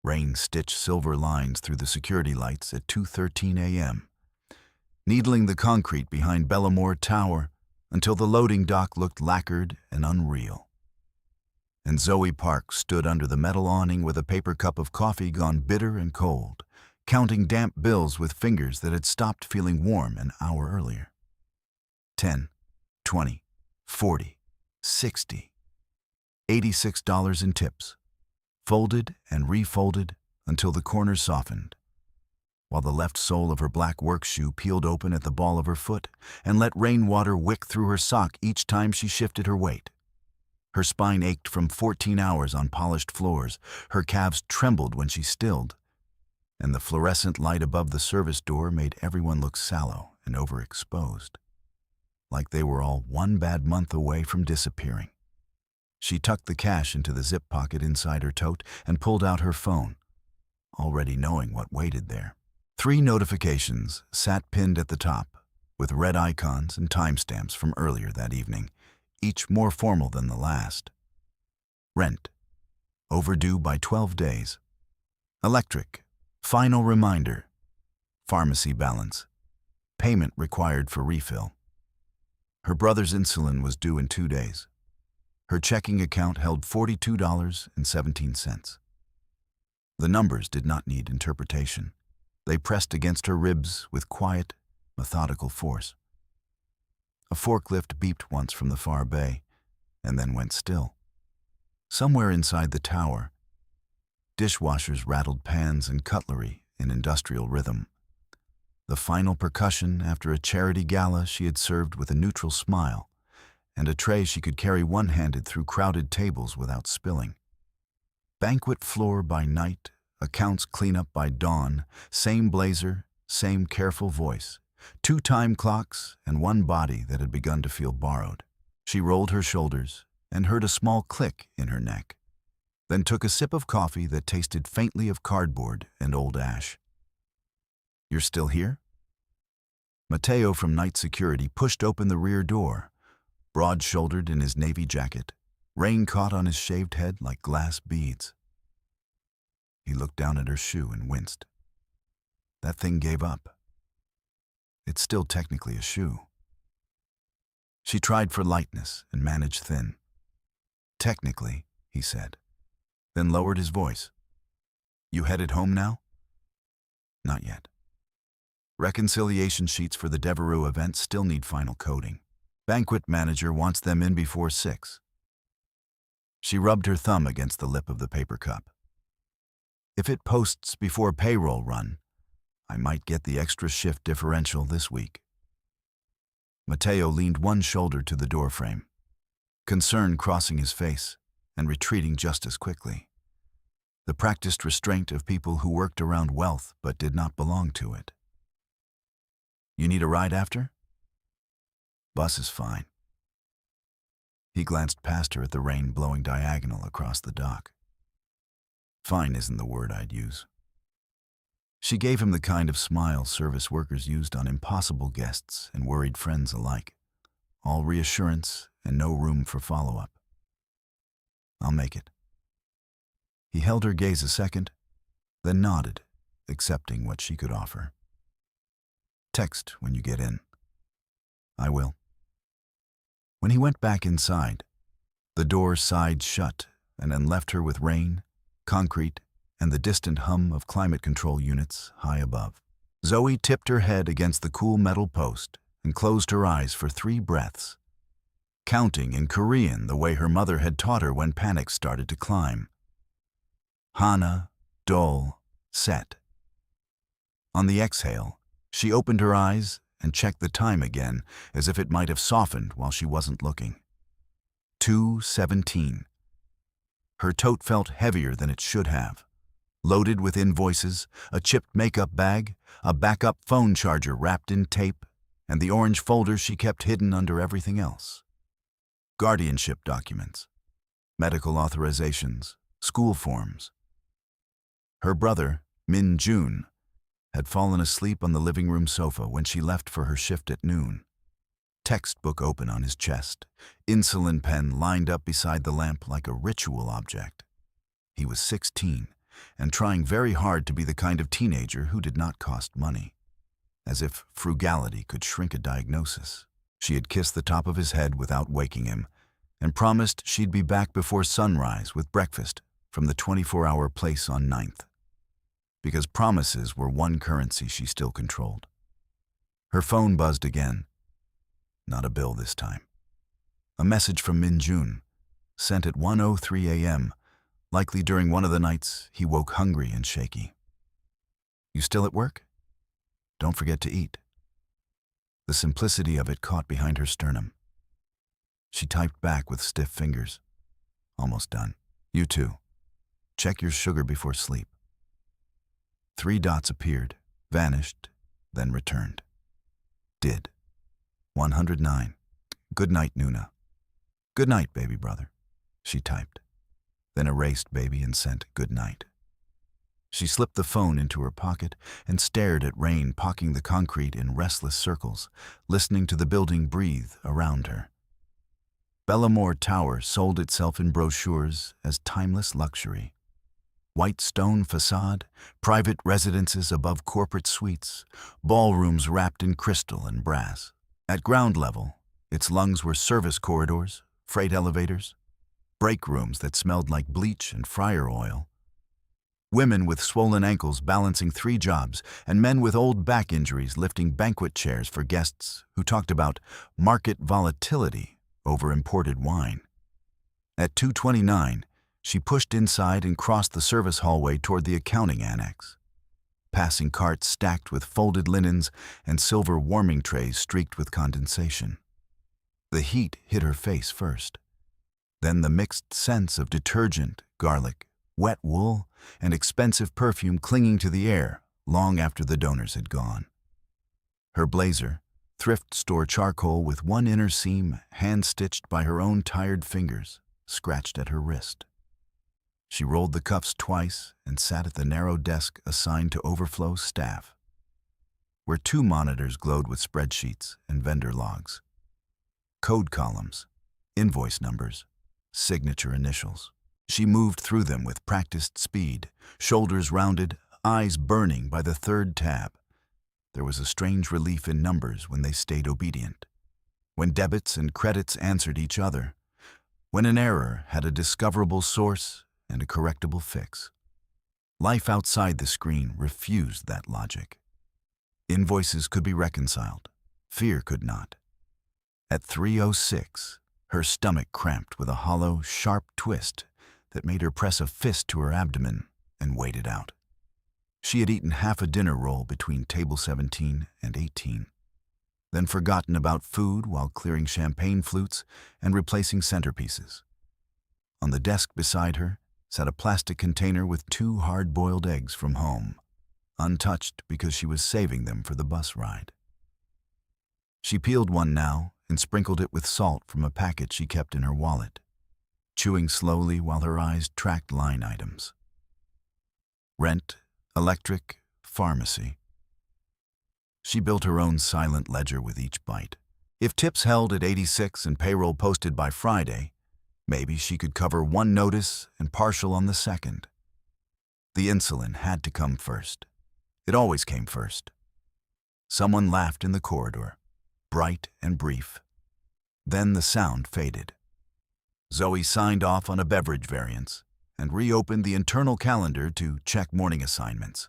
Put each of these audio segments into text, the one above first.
Rain stitched silver lines through the security lights at 2:13 a.m., needling the concrete behind Bellamore Tower until the loading dock looked lacquered and unreal. And Zoe Park stood under the metal awning with a paper cup of coffee gone bitter and cold, counting damp bills with fingers that had stopped feeling warm an hour earlier. 10, 20, 40, 60, $86 in tips, folded and refolded until the corners softened, while the left sole of her black work shoe peeled open at the ball of her foot and let rainwater wick through her sock each time she shifted her weight. Her spine ached from 14 hours on polished floors, her calves trembled when she stilled, and the fluorescent light above the service door made everyone look sallow and overexposed, like they were all one bad month away from disappearing. She tucked the cash into the zip pocket inside her tote and pulled out her phone, already knowing what waited there. 3 notifications sat pinned at the top, with red icons and timestamps from earlier that evening, each more formal than the last. Rent, overdue by 12 days. Electric, final reminder. Pharmacy balance, payment required for refill. Her brother's insulin was due in 2 days. Her checking account held $42.17. The numbers did not need interpretation. They pressed against her ribs with quiet, methodical force. A forklift beeped once from the far bay, and then went still. Somewhere inside the tower, dishwashers rattled pans and cutlery in industrial rhythm. The final percussion after a charity gala she had served with a neutral smile, and a tray she could carry one-handed through crowded tables without spilling. Banquet floor by night, accounts cleanup by dawn, same blazer, same careful voice, 2 time clocks, and 1 body that had begun to feel borrowed. She rolled her shoulders and heard a small click in her neck, then took a sip of coffee that tasted faintly of cardboard and old ash. "You're still here?" Mateo from night security pushed open the rear door, broad-shouldered in his navy jacket, rain caught on his shaved head like glass beads. He looked down at her shoe and winced. That thing gave up. It's still technically a shoe. She tried for lightness and managed thin. "Technically," he said, then lowered his voice. "You headed home now?" "Not yet. Reconciliation sheets for the Devereux event still need final coding. Banquet manager wants them in before 6. She rubbed her thumb against the lip of the paper cup. "If it posts before payroll run, I might get the extra shift differential this week." Mateo leaned one shoulder to the doorframe, concern crossing his face and retreating just as quickly. The practiced restraint of people who worked around wealth but did not belong to it. "You need a ride after?" "Bus is fine." He glanced past her at the rain blowing diagonal across the dock. "Fine isn't the word I'd use." She gave him the kind of smile service workers used on impossible guests and worried friends alike, all reassurance and no room for follow-up. "I'll make it." He held her gaze a second, then nodded, accepting what she could offer. "Text when you get in." "I will." When he went back inside, the door sighed shut and then left her with rain, concrete, and the distant hum of climate control units high above. Zoe tipped her head against the cool metal post and closed her eyes for 3 breaths, counting in Korean the way her mother had taught her when panic started to climb. Hana, dol, set. On the exhale, she opened her eyes and checked the time again as if it might have softened while she wasn't looking. 2:17. Her tote felt heavier than it should have, loaded with invoices, a chipped makeup bag, a backup phone charger wrapped in tape, and the orange folder she kept hidden under everything else. Guardianship documents, medical authorizations, school forms. Her brother, Min Jun, had fallen asleep on the living room sofa when she left for her shift at noon. Textbook open on his chest, insulin pen lined up beside the lamp like a ritual object. He was 16, and trying very hard to be the kind of teenager who did not cost money. As if frugality could shrink a diagnosis. She had kissed the top of his head without waking him, and promised she'd be back before sunrise with breakfast from the 24-hour place on 9th. Because promises were one currency she still controlled. Her phone buzzed again. Not a bill this time. A message from Min Jun, sent at 1:03 a.m., likely during one of the nights he woke hungry and shaky. "You still at work? Don't forget to eat." The simplicity of it caught behind her sternum. She typed back with stiff fingers. "Almost done. You too. Check your sugar before sleep." 3 dots appeared, vanished, then returned. Did. 109. "Good night, Nuna." "Good night, baby brother," she typed, then erased baby and sent good night. She slipped the phone into her pocket and stared at rain pocking the concrete in restless circles, listening to the building breathe around her. Bellamore Tower sold itself in brochures as timeless luxury. White stone facade, private residences above corporate suites, ballrooms wrapped in crystal and brass. At ground level, its lungs were service corridors, freight elevators, break rooms that smelled like bleach and fryer oil, women with swollen ankles balancing 3 jobs, and men with old back injuries lifting banquet chairs for guests who talked about market volatility over imported wine. At 2:29, she pushed inside and crossed the service hallway toward the accounting annex, passing carts stacked with folded linens and silver warming trays streaked with condensation. The heat hit her face first, then the mixed scents of detergent, garlic, wet wool, and expensive perfume clinging to the air long after the donors had gone. Her blazer, thrift store charcoal with one inner seam hand-stitched by her own tired fingers, scratched at her wrist. She rolled the cuffs twice and sat at the narrow desk assigned to overflow staff, where 2 monitors glowed with spreadsheets and vendor logs, code columns, invoice numbers, signature initials. She moved through them with practiced speed, shoulders rounded, eyes burning by the 3rd tab. There was a strange relief in numbers when they stayed obedient, when debits and credits answered each other, when an error had a discoverable source and a correctable fix. Life outside the screen refused that logic. Invoices could be reconciled. Fear could not. At 3:06, her stomach cramped with a hollow, sharp twist that made her press a fist to her abdomen and wait it out. She had eaten half a dinner roll between table 17 and 18, then forgotten about food while clearing champagne flutes and replacing centerpieces. On the desk beside her sat a plastic container with 2 hard-boiled eggs from home, untouched because she was saving them for the bus ride. She peeled one now and sprinkled it with salt from a packet she kept in her wallet, chewing slowly while her eyes tracked line items. Rent, electric, pharmacy. She built her own silent ledger with each bite. If tips held at 86 and payroll posted by Friday, maybe she could cover 1 notice and partial on the 2nd. The insulin had to come first. It always came first. Someone laughed in the corridor, bright and brief. Then the sound faded. Zoe signed off on a beverage variance and reopened the internal calendar to check morning assignments.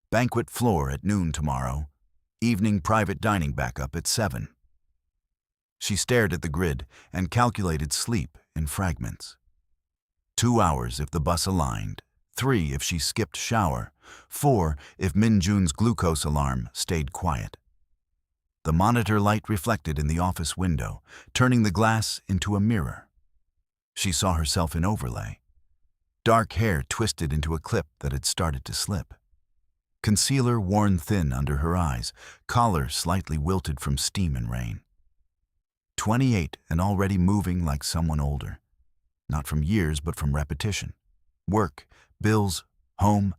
Banquet floor at noon tomorrow, evening private dining backup at 7. She stared at the grid and calculated sleep in fragments. 2 hours if the bus aligned, 3 if she skipped shower, 4 if Min Jun's glucose alarm stayed quiet. The monitor light reflected in the office window, turning the glass into a mirror. She saw herself in overlay. Dark hair twisted into a clip that had started to slip. Concealer worn thin under her eyes, collar slightly wilted from steam and rain. 28 and already moving like someone older. Not from years, but from repetition. Work, bills, home,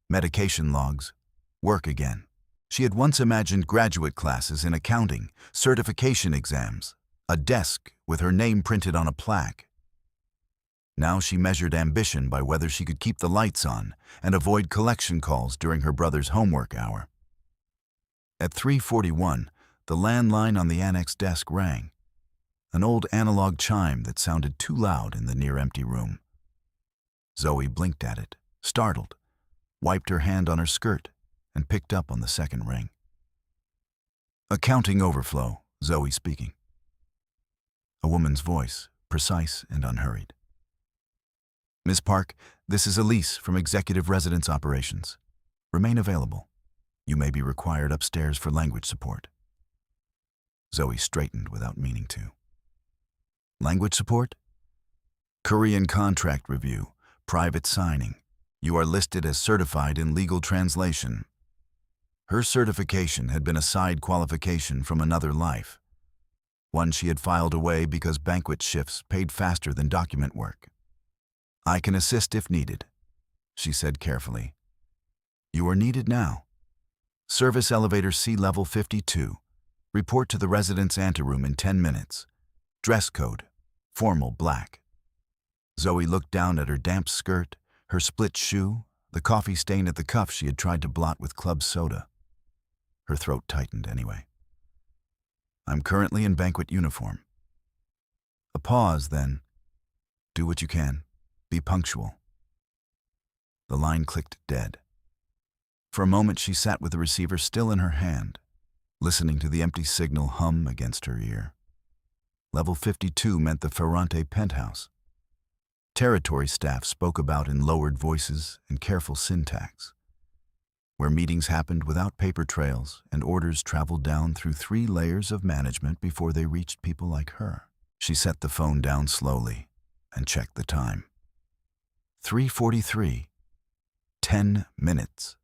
medication logs, work again. She had once imagined graduate classes in accounting, certification exams, a desk with her name printed on a plaque. Now she measured ambition by whether she could keep the lights on and avoid collection calls during her brother's homework hour. At 3:41, the landline on the annex desk rang, an old analog chime that sounded too loud in the near-empty room. Zoe blinked at it, startled, wiped her hand on her skirt, and picked up on the second ring. Accounting overflow, Zoe speaking. A woman's voice, precise and unhurried. Ms. Park, this is Elise from Executive Residence Operations. Remain available. You may be required upstairs for language support. Zoe straightened without meaning to. Language support? Korean contract review, private signing. You are listed as certified in legal translation. Her certification had been a side qualification from another life, one she had filed away because banquet shifts paid faster than document work. I can assist if needed, she said carefully. You are needed now. Service elevator C level 52. Report to the residence anteroom in 10 minutes. Dress code, formal black. Zoe looked down at her damp skirt, her split shoe, the coffee stain at the cuff she had tried to blot with club soda. Her throat tightened anyway. I'm currently in banquet uniform. A pause, then. Do what you can. Be punctual. The line clicked dead. For a moment she sat with the receiver still in her hand, listening to the empty signal hum against her ear. Level 52 meant the Ferrante penthouse. Territory staff spoke about in lowered voices and careful syntax, where meetings happened without paper trails and orders traveled down through 3 layers of management before they reached people like her. She set the phone down slowly and checked the time. 3:43. 10 minutes.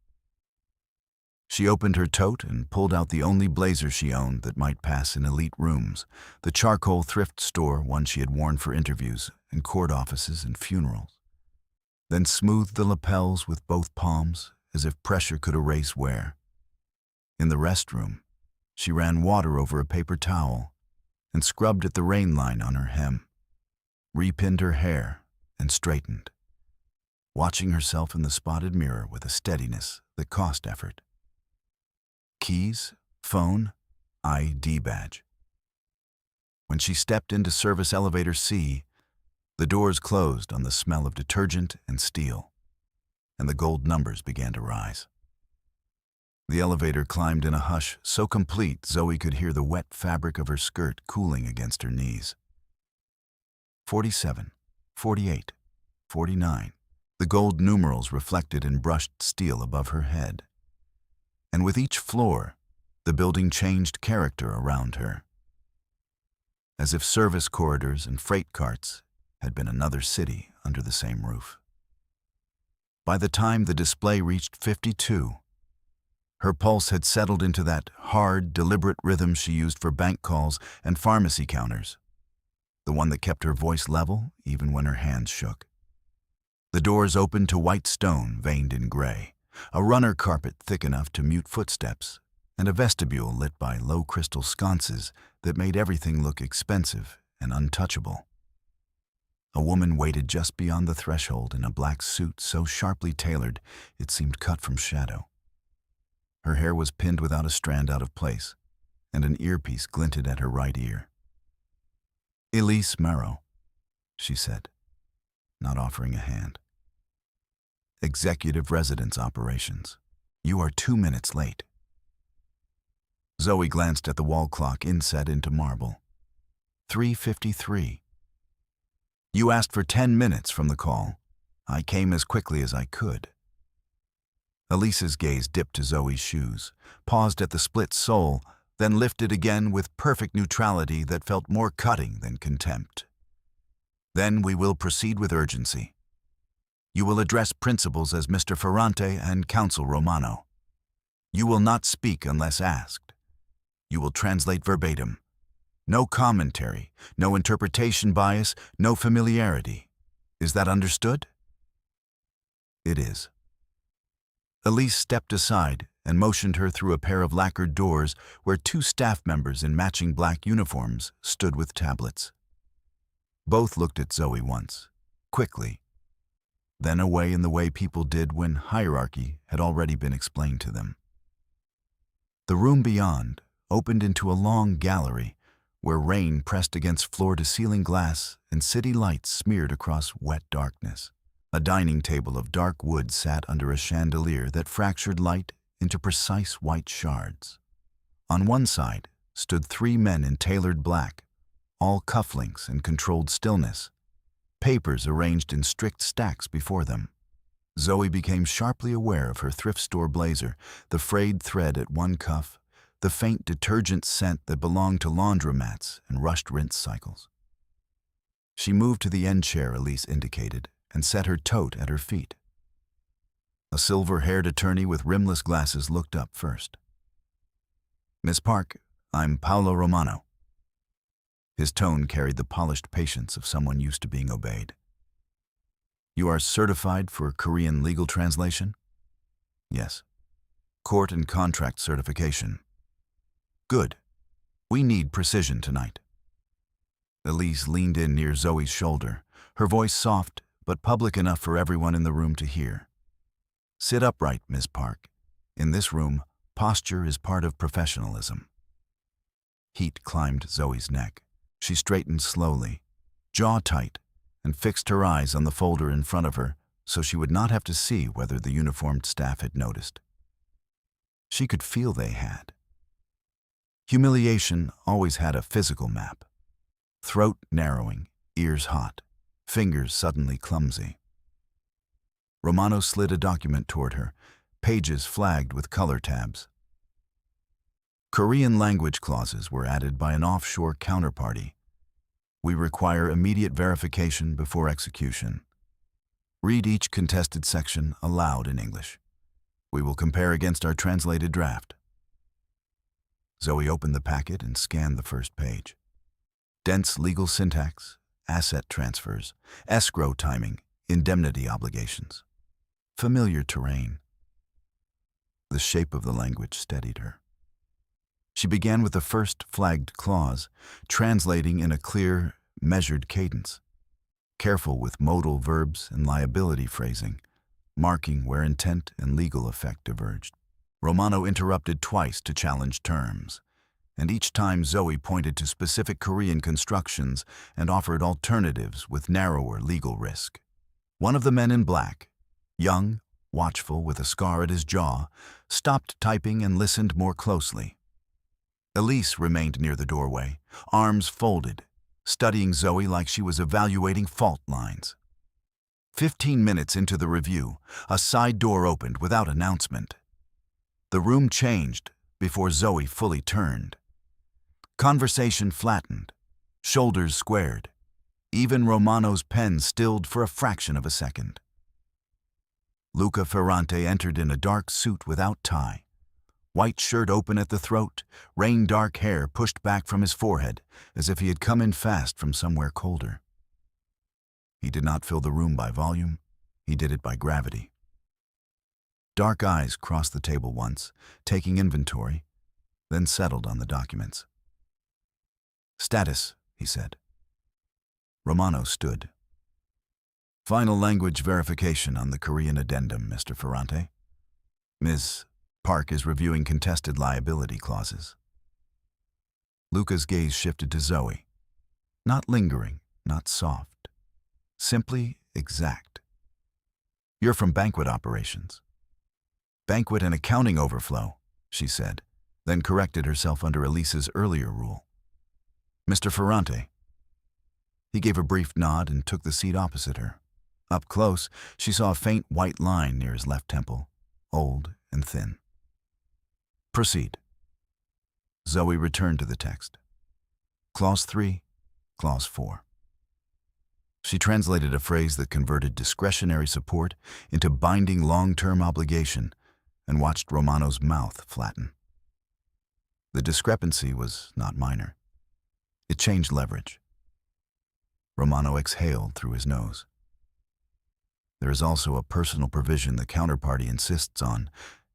She opened her tote and pulled out the only blazer she owned that might pass in elite rooms, the charcoal thrift store one she had worn for interviews in court offices and funerals. Then smoothed the lapels with both palms as if pressure could erase wear. In the restroom, she ran water over a paper towel and scrubbed at the rain line on her hem, repinned her hair and straightened, watching herself in the spotted mirror with a steadiness that cost effort. Keys, phone, ID badge. When she stepped into service elevator C, the doors closed on the smell of detergent and steel, and the gold numbers began to rise. The elevator climbed in a hush so complete Zoe could hear the wet fabric of her skirt cooling against her knees. 47, 48, 49. The gold numerals reflected in brushed steel above her head. And with each floor, the building changed character around her, as if service corridors and freight carts had been another city under the same roof. By the time the display reached 52, her pulse had settled into that hard, deliberate rhythm she used for bank calls and pharmacy counters, the one that kept her voice level even when her hands shook. The doors opened to white stone veined in gray, a runner carpet thick enough to mute footsteps, and a vestibule lit by low crystal sconces that made everything look expensive and untouchable. A woman waited just beyond the threshold in a black suit so sharply tailored it seemed cut from shadow. Her hair was pinned without a strand out of place, and an earpiece glinted at her right ear. Elise Marrow, she said, not offering a hand. Executive Residence Operations. You are 2 minutes late. Zoe glanced at the wall clock inset into marble. 3:53. You asked for 10 minutes from the call. I came as quickly as I could. Elise's gaze dipped to Zoe's shoes, paused at the split sole, then lifted again with perfect neutrality that felt more cutting than contempt. Then we will proceed with urgency. You will address principals as Mr. Ferrante and Counsel Romano. You will not speak unless asked. You will translate verbatim. No commentary, no interpretation bias, no familiarity. Is that understood? It is. Elise stepped aside and motioned her through a pair of lacquered doors where 2 staff members in matching black uniforms stood with tablets. Both looked at Zoe once, quickly, then away in the way people did when hierarchy had already been explained to them. The room beyond opened into a long gallery where rain pressed against floor-to-ceiling glass and city lights smeared across wet darkness. A dining table of dark wood sat under a chandelier that fractured light into precise white shards. On one side stood 3 men in tailored black, all cufflinks and controlled stillness, papers arranged in strict stacks before them. Zoe became sharply aware of her thrift store blazer, the frayed thread at one cuff, the faint detergent scent that belonged to laundromats and rushed rinse cycles. She moved to the end chair Elise indicated and set her tote at her feet. A silver-haired attorney with rimless glasses looked up first. "Miss Park, I'm Paolo Romano." His tone carried the polished patience of someone used to being obeyed. "You are certified for Korean legal translation?" "Yes." "Court and contract certification?" "Good. We need precision tonight." Elise leaned in near Zoe's shoulder, her voice soft but public enough for everyone in the room to hear. "Sit upright, Miss Park. In this room, posture is part of professionalism." Heat climbed Zoe's neck. She straightened slowly, jaw tight, and fixed her eyes on the folder in front of her so she would not have to see whether the uniformed staff had noticed. She could feel they had. Humiliation always had a physical map. Throat narrowing, ears hot, fingers suddenly clumsy. Romano slid a document toward her, pages flagged with color tabs. Korean language clauses were added by an offshore counterparty. We require immediate verification before execution. Read each contested section aloud in English. We will compare against our translated draft. Zoe opened the packet and scanned the first page. Dense legal syntax, asset transfers, escrow timing, indemnity obligations. Familiar terrain. The shape of the language steadied her. She began with the first flagged clause, translating in a clear, measured cadence, careful with modal verbs and liability phrasing, marking where intent and legal effect diverged. Romano interrupted twice to challenge terms, and each time Zoe pointed to specific Korean constructions and offered alternatives with narrower legal risk. One of the men in black, young, watchful with a scar at his jaw, stopped typing and listened more closely. Elise remained near the doorway, arms folded, studying Zoe like she was evaluating fault lines. 15 minutes into the review, a side door opened without announcement. The room changed before Zoe fully turned. Conversation flattened, shoulders squared. Even Romano's pen stilled for a fraction of a second. Luca Ferrante entered in a dark suit without tie, white shirt open at the throat, rain-dark hair pushed back from his forehead as if he had come in fast from somewhere colder. He did not fill the room by volume, he did it by gravity. Dark eyes crossed the table once, taking inventory, then settled on the documents. "Status," he said. Romano stood. "Final language verification on the Korean addendum, Mr. Ferrante. Ms. Park is reviewing contested liability clauses." Luca's gaze shifted to Zoe. Not lingering, not soft. Simply exact. "You're from banquet operations." "Banquet and accounting overflow," she said, then corrected herself under Elise's earlier rule. "Mr. Ferrante." He gave a brief nod and took the seat opposite her. Up close, she saw a faint white line near his left temple, old and thin. "Proceed." Zoe returned to the text. Clause 3, Clause 4. She translated a phrase that converted discretionary support into binding long-term obligation and watched Romano's mouth flatten. The discrepancy was not minor. It changed leverage. Romano exhaled through his nose. There is also a personal provision the counterparty insists on,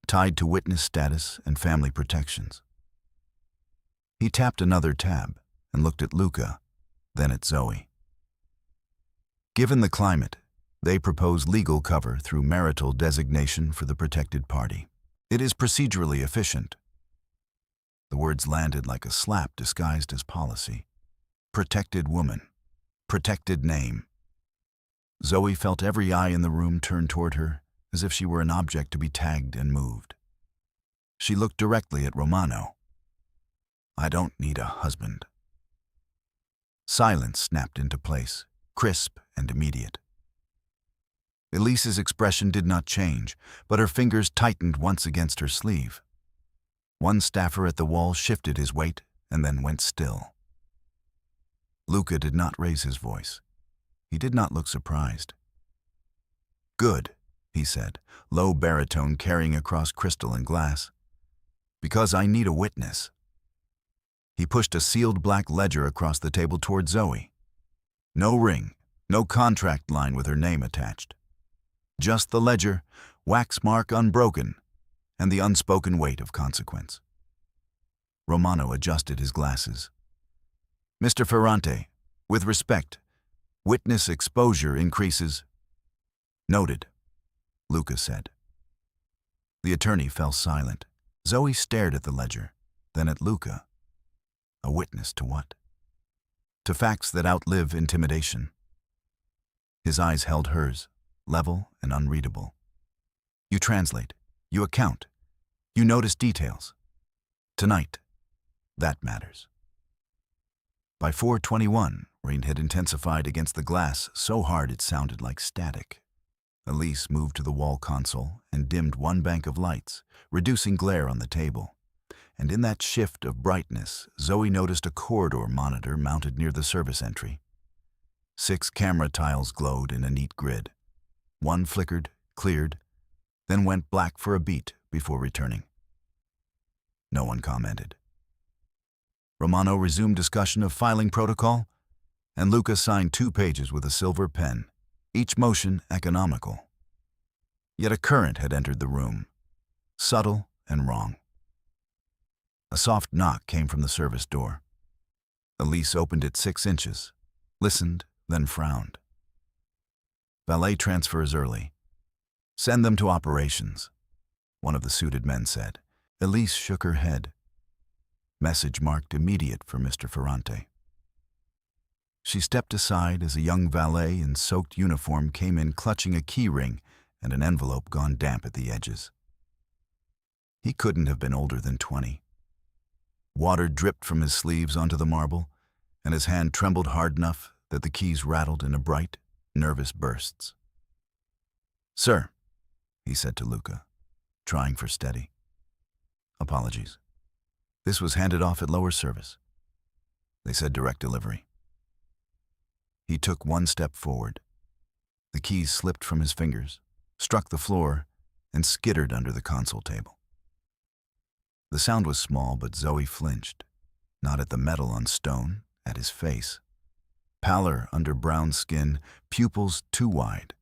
tied to witness status and family protections. He tapped another tab and looked at Luca, then at Zoe. Given the climate, they propose legal cover through marital designation for the protected party. It is procedurally efficient. The words landed like a slap disguised as policy. Protected woman. Protected name. Zoe felt every eye in the room turn toward her, as if she were an object to be tagged and moved. She looked directly at Romano. I don't need a husband. Silence snapped into place, crisp and immediate. Elise's expression did not change, but her fingers tightened once against her sleeve. One staffer at the wall shifted his weight and then went still. Luca did not raise his voice. He did not look surprised. Good, he said, low baritone carrying across crystal and glass. Because I need a witness. He pushed a sealed black ledger across the table toward Zoe. No ring, no contract line with her name attached. Just the ledger, wax mark unbroken, and the unspoken weight of consequence. Romano adjusted his glasses. Mr. Ferrante, with respect, witness exposure increases. Noted, Luca said. The attorney fell silent. Zoe stared at the ledger, then at Luca. A witness to what? To facts that outlive intimidation. His eyes held hers, level and unreadable. You translate, you account, you notice details. Tonight, that matters. By 4:21, rain had intensified against the glass so hard it sounded like static. Elise moved to the wall console and dimmed one bank of lights, reducing glare on the table. And in that shift of brightness, Zoe noticed a corridor monitor mounted near the service entry. 6 camera tiles glowed in a neat grid. One flickered, cleared, then went black for a beat before returning. No one commented. Romano resumed discussion of filing protocol, and Luca signed 2 pages with a silver pen, each motion economical. Yet a current had entered the room, subtle and wrong. A soft knock came from the service door. Elise opened it 6 inches, listened, then frowned. Valet transfers early. Send them to operations, one of the suited men said. Elise shook her head. Message marked immediate for Mr. Ferrante. She stepped aside as a young valet in soaked uniform came in clutching a key ring and an envelope gone damp at the edges. He couldn't have been older than 20. Water dripped from his sleeves onto the marble, and his hand trembled hard enough that the keys rattled in bright, nervous bursts. Sir, he said to Luca, trying for steady. Apologies. This was handed off at lower service. They said direct delivery. He took 1 step forward. The keys slipped from his fingers, struck the floor, and skittered under the console table. The sound was small, but Zoe flinched, not at the metal on stone, at his face. Pallor under brown skin, pupils too wide.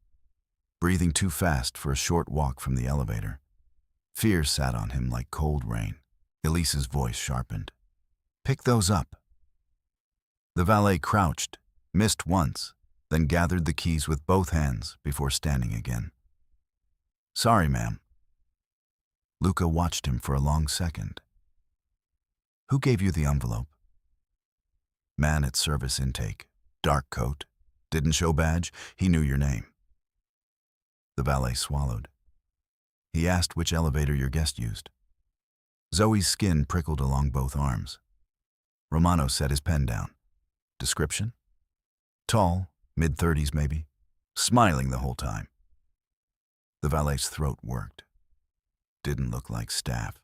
Breathing too fast for a short walk from the elevator. Fear sat on him like cold rain. Elise's voice sharpened. Pick those up. The valet crouched, missed once, then gathered the keys with both hands before standing again. Sorry, ma'am. Luca watched him for a long second. Who gave you the envelope? Man at service intake, dark coat, didn't show badge, he knew your name. The valet swallowed. He asked which elevator your guest used. Zoe's skin prickled along both arms. Romano set his pen down. Description? Tall, mid-30s maybe, smiling the whole time. The valet's throat worked. Didn't look like staff.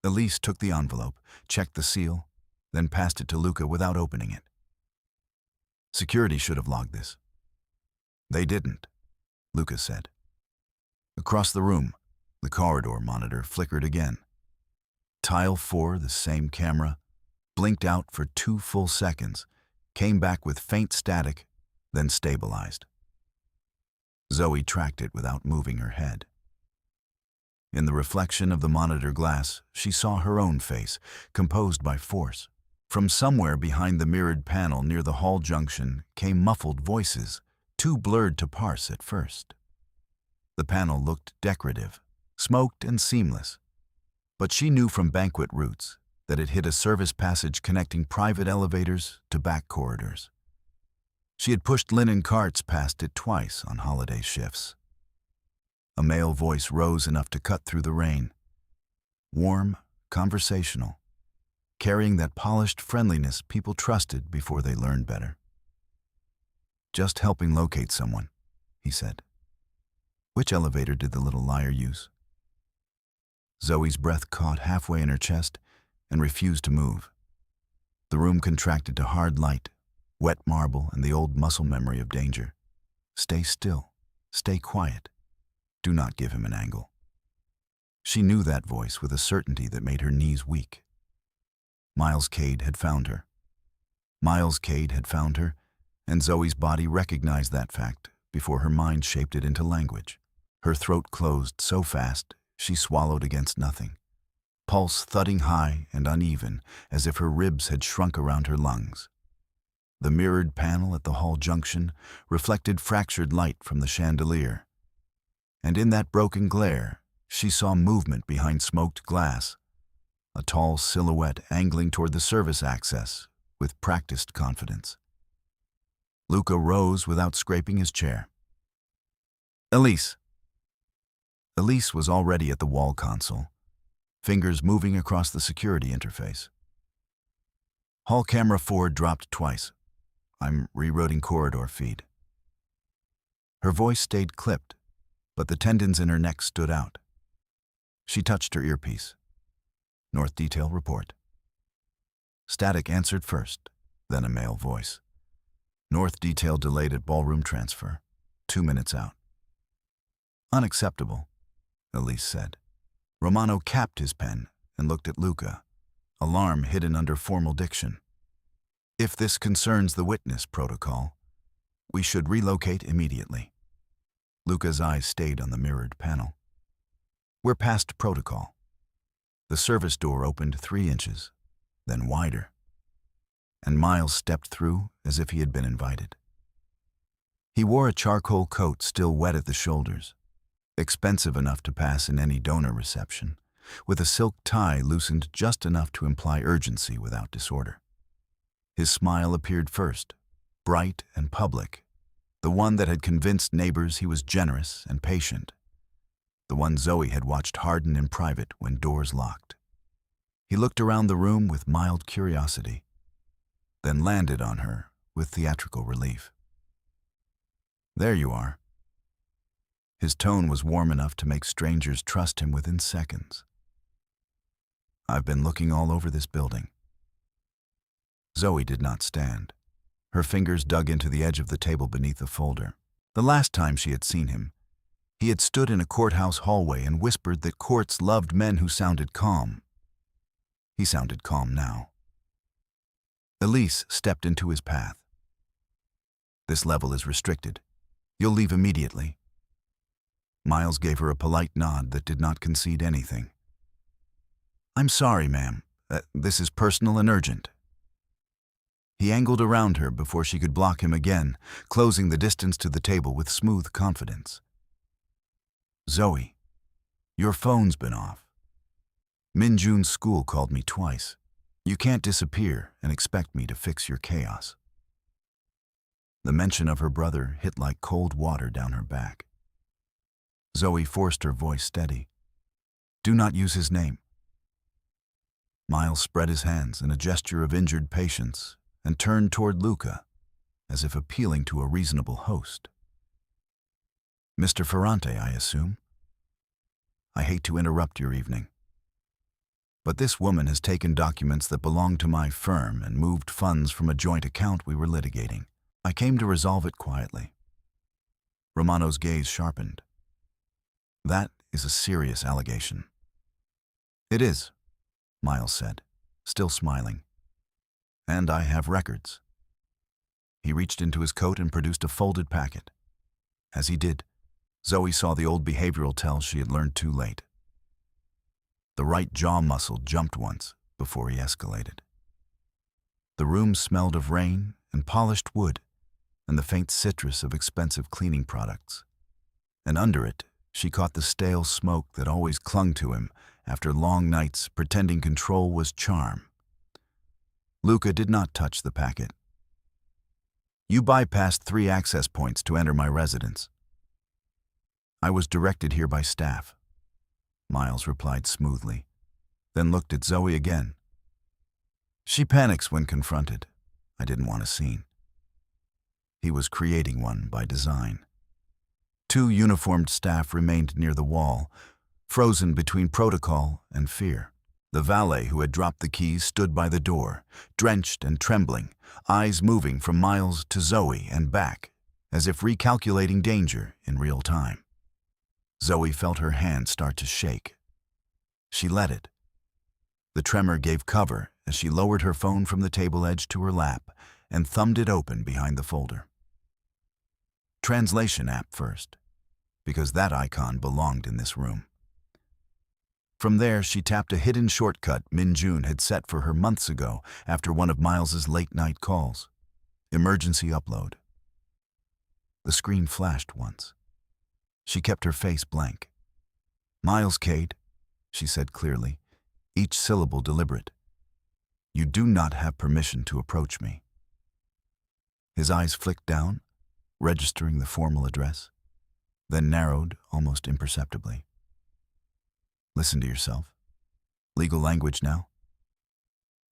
Elise took the envelope, checked the seal, then passed it to Luca without opening it. Security should have logged this. They didn't, Luca said. Across the room, the corridor monitor flickered again. Tile 4, the same camera, blinked out for 2 full seconds, came back with faint static, then stabilized. Zoe tracked it without moving her head. In the reflection of the monitor glass, she saw her own face, composed by force, From somewhere behind the mirrored panel near the hall junction came muffled voices, too blurred to parse at first. The panel looked decorative, smoked and seamless, but she knew from banquet routes that it hid a service passage connecting private elevators to back corridors. She had pushed linen carts past it twice on holiday shifts. A male voice rose enough to cut through the rain. Warm, conversational, carrying that polished friendliness people trusted before they learned better. "Just helping locate someone," he said. "Which elevator did the little liar use?" Zoe's breath caught halfway in her chest and refused to move. The room contracted to hard light, wet marble, and the old muscle memory of danger. Stay still. Stay quiet. Do not give him an angle. She knew that voice with a certainty that made her knees weak. Miles Cade had found her. Miles Cade had found her, and Zoe's body recognized that fact before her mind shaped it into language. Her throat closed so fast she swallowed against nothing, pulse thudding high and uneven as if her ribs had shrunk around her lungs. The mirrored panel at the hall junction reflected fractured light from the chandelier, and in that broken glare she saw movement behind smoked glass, a tall silhouette angling toward the service access with practiced confidence. Luca rose without scraping his chair. "Elise." Elise was already at the wall console, fingers moving across the security interface. "Hall camera 4 dropped twice. I'm rerouting corridor feed." Her voice stayed clipped, but the tendons in her neck stood out. She touched her earpiece. "North Detail report." Static answered first, then a male voice. "North Detail delayed at ballroom transfer. 2 minutes out." "Unacceptable," Elise said. Romano capped his pen and looked at Luca, alarm hidden under formal diction. "If this concerns the witness protocol, we should relocate immediately." Luca's eyes stayed on the mirrored panel. "We're past protocol." The service door opened 3 inches, then wider, and Miles stepped through as if he had been invited. He wore a charcoal coat still wet at the shoulders, expensive enough to pass in any donor reception, with a silk tie loosened just enough to imply urgency without disorder. His smile appeared first, bright and public, the one that had convinced neighbors he was generous and patient, the one Zoe had watched harden in private when doors locked. He looked around the room with mild curiosity, then landed on her with theatrical relief. "There you are." His tone was warm enough to make strangers trust him within seconds. "I've been looking all over this building." Zoe did not stand. Her fingers dug into the edge of the table beneath a folder. The last time she had seen him, he had stood in a courthouse hallway and whispered that courts loved men who sounded calm. He sounded calm now. Elise stepped into his path. "This level is restricted. You'll leave immediately." Miles gave her a polite nod that did not concede anything. "I'm sorry, ma'am. This is personal and urgent." He angled around her before she could block him again, closing the distance to the table with smooth confidence. "Zoe, your phone's been off. Min Jun's school called me twice. You can't disappear and expect me to fix your chaos." The mention of her brother hit like cold water down her back. Zoe forced her voice steady. "Do not use his name." Miles spread his hands in a gesture of injured patience and turned toward Luca, as if appealing to a reasonable host. "Mr. Ferrante, I assume? I hate to interrupt your evening, but this woman has taken documents that belong to my firm and moved funds from a joint account we were litigating. I came to resolve it quietly." Romano's gaze sharpened. "That is a serious allegation." "It is," Miles said, still smiling. "And I have records." He reached into his coat and produced a folded packet. As he did, Zoe saw the old behavioral tell she had learned too late. The right jaw muscle jumped once before he escalated. The room smelled of rain and polished wood and the faint citrus of expensive cleaning products. And under it, she caught the stale smoke that always clung to him after long nights pretending control was charm. Luca did not touch the packet. "You bypassed 3 access points to enter my residence." "I was directed here by staff," Miles replied smoothly, then looked at Zoe again. "She panics when confronted. I didn't want a scene." He was creating one by design. 2 uniformed staff remained near the wall, frozen between protocol and fear. The valet who had dropped the keys stood by the door, drenched and trembling, eyes moving from Miles to Zoe and back, as if recalculating danger in real time. Zoe felt her hand start to shake. She let it. The tremor gave cover as she lowered her phone from the table edge to her lap and thumbed it open behind the folder. Translation app first, because that icon belonged in this room. From there, she tapped a hidden shortcut Min-Jun had set for her months ago after one of Miles's late-night calls. Emergency upload. The screen flashed once. She kept her face blank. "Miles Cade," she said clearly, each syllable deliberate. "You do not have permission to approach me." His eyes flicked down, registering the formal address, then narrowed almost imperceptibly. "Listen to yourself. Legal language now?"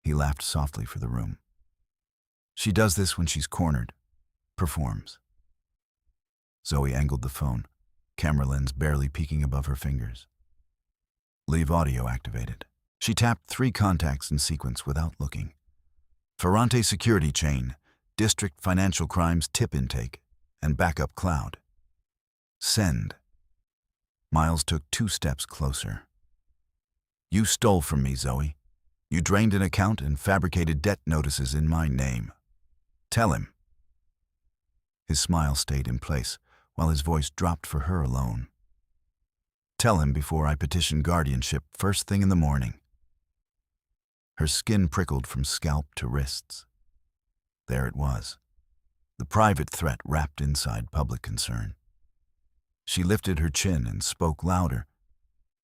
He laughed softly for the room. "She does this when she's cornered. Performs." Zoe angled the phone, camera lens barely peeking above her fingers. "Leave audio activated." She tapped 3 contacts in sequence without looking. Ferrante Security Chain, District Financial Crimes Tip Intake, and Backup Cloud. Send. Miles took 2 steps closer. "You stole from me, Zoe. You drained an account and fabricated debt notices in my name. Tell him." His smile stayed in place while his voice dropped for her alone. "Tell him before I petition guardianship first thing in the morning." Her skin prickled from scalp to wrists. There it was, the private threat wrapped inside public concern. She lifted her chin and spoke louder,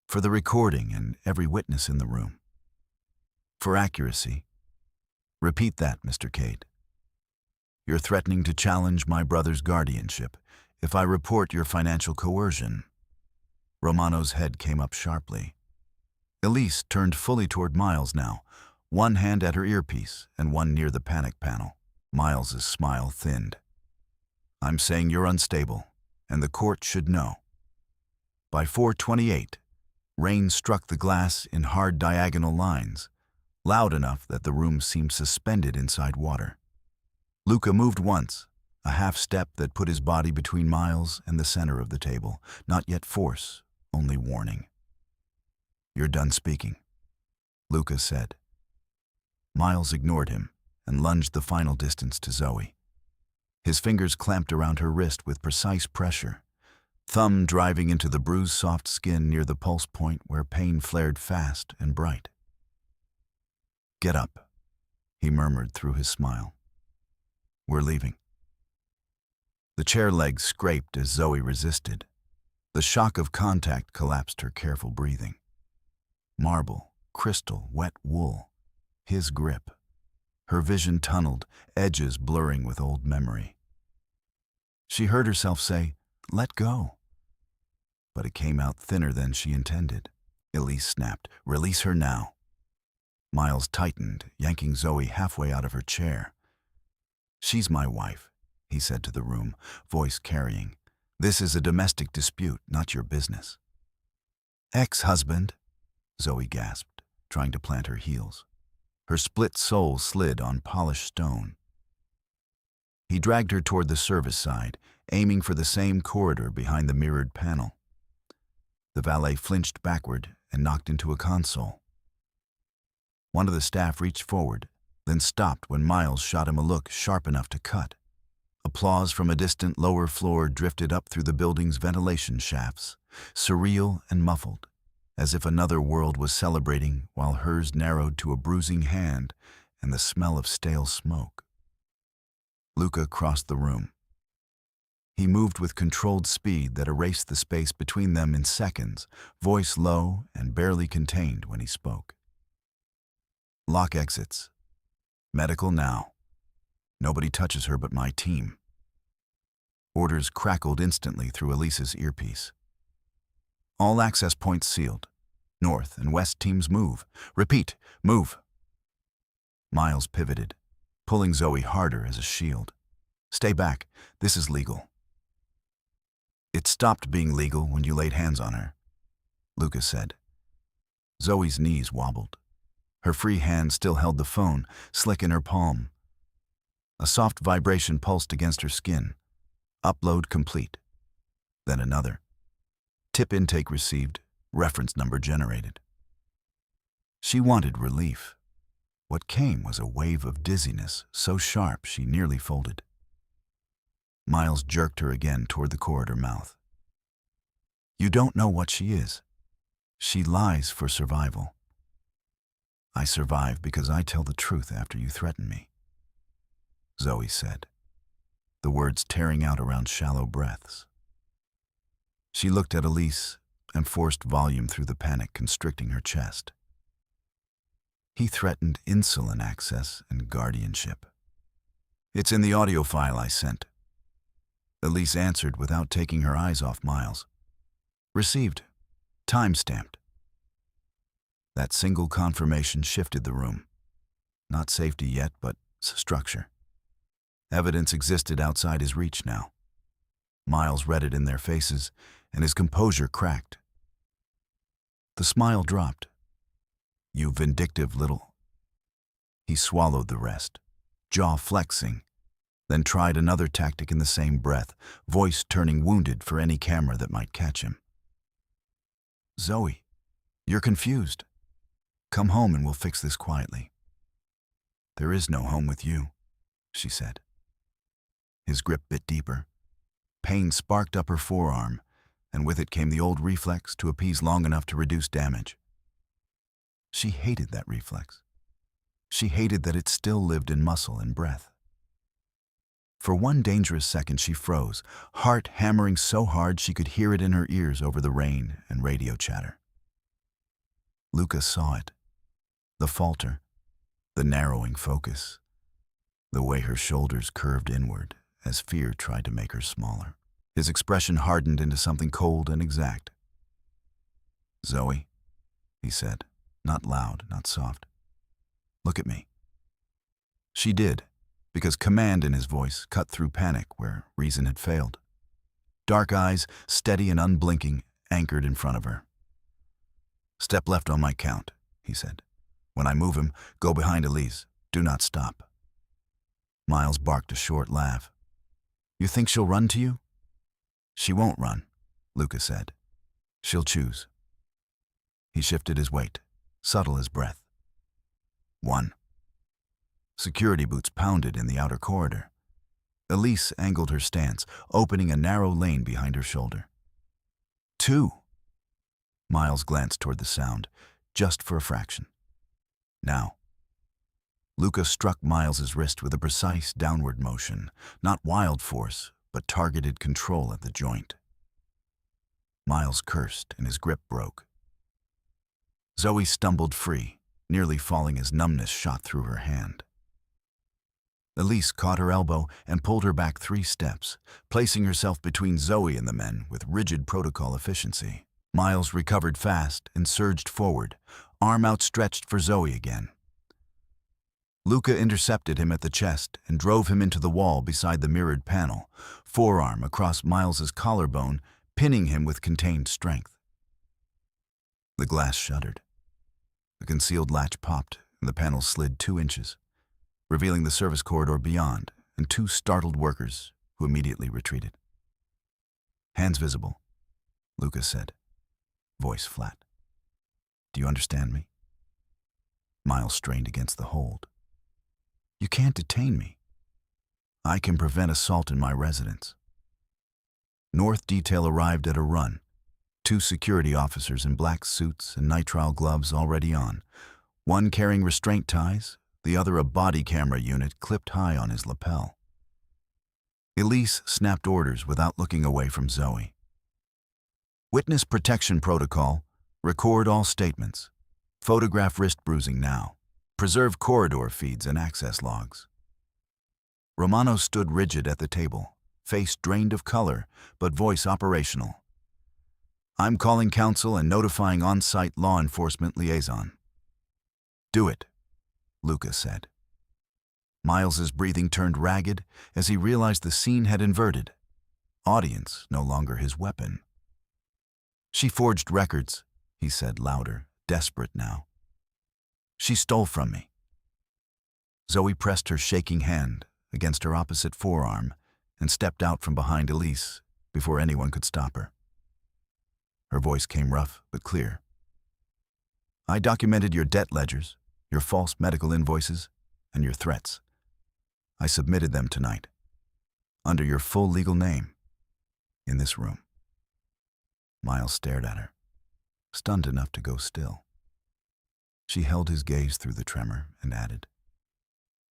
for the recording and every witness in the room. "For accuracy, repeat that, Mr. Cade. You're threatening to challenge my brother's guardianship if I report your financial coercion." Romano's head came up sharply. Elise turned fully toward Miles now, one hand at her earpiece and one near the panic panel. Miles's smile thinned. "I'm saying you're unstable, and the court should know." By 4:28, rain struck the glass in hard diagonal lines, loud enough that the room seemed suspended inside water. Luca moved once, a half step that put his body between Miles and the center of the table. Not yet force, only warning. "You're done speaking," Luca said. Miles ignored him and lunged the final distance to Zoe. His fingers clamped around her wrist with precise pressure, thumb driving into the bruised soft skin near the pulse point where pain flared fast and bright. "Get up," he murmured through his smile. "We're leaving." The chair legs scraped as Zoe resisted. The shock of contact collapsed her careful breathing. Marble, crystal, wet wool. His grip. Her vision tunneled, edges blurring with old memory. She heard herself say, "Let go." But it came out thinner than she intended. Elise snapped, "Release her now." Miles tightened, yanking Zoe halfway out of her chair. "She's my wife," he said to the room, voice carrying. "This is a domestic dispute, not your business." "Ex-husband," Zoe gasped, trying to plant her heels. Her split sole slid on polished stone. He dragged her toward the service side, aiming for the same corridor behind the mirrored panel. The valet flinched backward and knocked into a console. One of the staff reached forward, then stopped when Miles shot him a look sharp enough to cut. Applause from a distant lower floor drifted up through the building's ventilation shafts, surreal and muffled, as if another world was celebrating while hers narrowed to a bruising hand and the smell of stale smoke. Luca crossed the room. He moved with controlled speed that erased the space between them in seconds, voice low and barely contained when he spoke. Lock exits. Medical now. Nobody touches her but my team. Orders crackled instantly through Elise's earpiece. All access points sealed. North and west teams move. Repeat, move. Miles pivoted, pulling Zoe harder as a shield. Stay back. This is legal. It stopped being legal when you laid hands on her, Lucas said. Zoe's knees wobbled. Her free hand still held the phone, slick in her palm. A soft vibration pulsed against her skin. Upload complete. Then another. Tip intake received. Reference number generated. She wanted relief. What came was a wave of dizziness so sharp she nearly folded. Miles jerked her again toward the corridor mouth. You don't know what she is. She lies for survival. I survive because I tell the truth after you threaten me, Zoe said, the words tearing out around shallow breaths. She looked at Elise and forced volume through the panic constricting her chest. He threatened insulin access and guardianship. It's in the audio file I sent. Elise answered without taking her eyes off Miles. Received. Time-stamped. That single confirmation shifted the room. Not safety yet, but structure. Evidence existed outside his reach now. Miles read it in their faces, and his composure cracked. The smile dropped. You vindictive little... He swallowed the rest, jaw flexing, then tried another tactic in the same breath, voice turning wounded for any camera that might catch him. Zoe, you're confused. Come home and we'll fix this quietly. There is no home with you, she said. His grip bit deeper. Pain sparked up her forearm, and with it came the old reflex to appease long enough to reduce damage. She hated that reflex. She hated that it still lived in muscle and breath. For one dangerous second she froze, heart hammering so hard she could hear it in her ears over the rain and radio chatter. Lucas saw it. The falter, the narrowing focus, the way her shoulders curved inward as fear tried to make her smaller. His expression hardened into something cold and exact. Zoe, he said, not loud, not soft. Look at me. She did, because command in his voice cut through panic where reason had failed. Dark eyes, steady and unblinking, anchored in front of her. Step left on my count, he said. When I move him, go behind Elise. Do not stop. Miles barked a short laugh. You think she'll run to you? She won't run, Lucas said. She'll choose. He shifted his weight, subtle as breath. 1. Security boots pounded in the outer corridor. Elise angled her stance, opening a narrow lane behind her shoulder. 2. Miles glanced toward the sound, just for a fraction. Now. Lucas struck Miles's wrist with a precise downward motion, not wild force, but targeted control at the joint. Miles cursed and his grip broke. Zoe stumbled free, nearly falling as numbness shot through her hand. Elise caught her elbow and pulled her back 3 steps, placing herself between Zoe and the men with rigid protocol efficiency. Miles recovered fast and surged forward, arm outstretched for Zoe again. Luca intercepted him at the chest and drove him into the wall beside the mirrored panel, forearm across Miles's collarbone, pinning him with contained strength. The glass shuddered. The concealed latch popped and the panel slid 2 inches, revealing the service corridor beyond and 2 startled workers who immediately retreated. Hands visible, Lucas said, voice flat. Do you understand me? Miles strained against the hold. You can't detain me. I can prevent assault in my residence. North detail arrived at a run. 2 security officers in black suits and nitrile gloves already on, one carrying restraint ties, the other a body camera unit clipped high on his lapel. Elise snapped orders without looking away from Zoe. Witness protection protocol. Record all statements. Photograph wrist bruising now. Preserve corridor feeds and access logs. Romano stood rigid at the table, face drained of color, but voice operational. I'm calling counsel and notifying on-site law enforcement liaison. Do it, Lucas said. Miles's breathing turned ragged as he realized the scene had inverted. Audience no longer his weapon. She forged records, he said louder, desperate now. She stole from me. Zoe pressed her shaking hand against her opposite forearm and stepped out from behind Elise before anyone could stop her. Her voice came rough but clear. I documented your debt ledgers, your false medical invoices, and your threats. I submitted them tonight, under your full legal name, in this room. Miles stared at her, stunned enough to go still. She held his gaze through the tremor and added,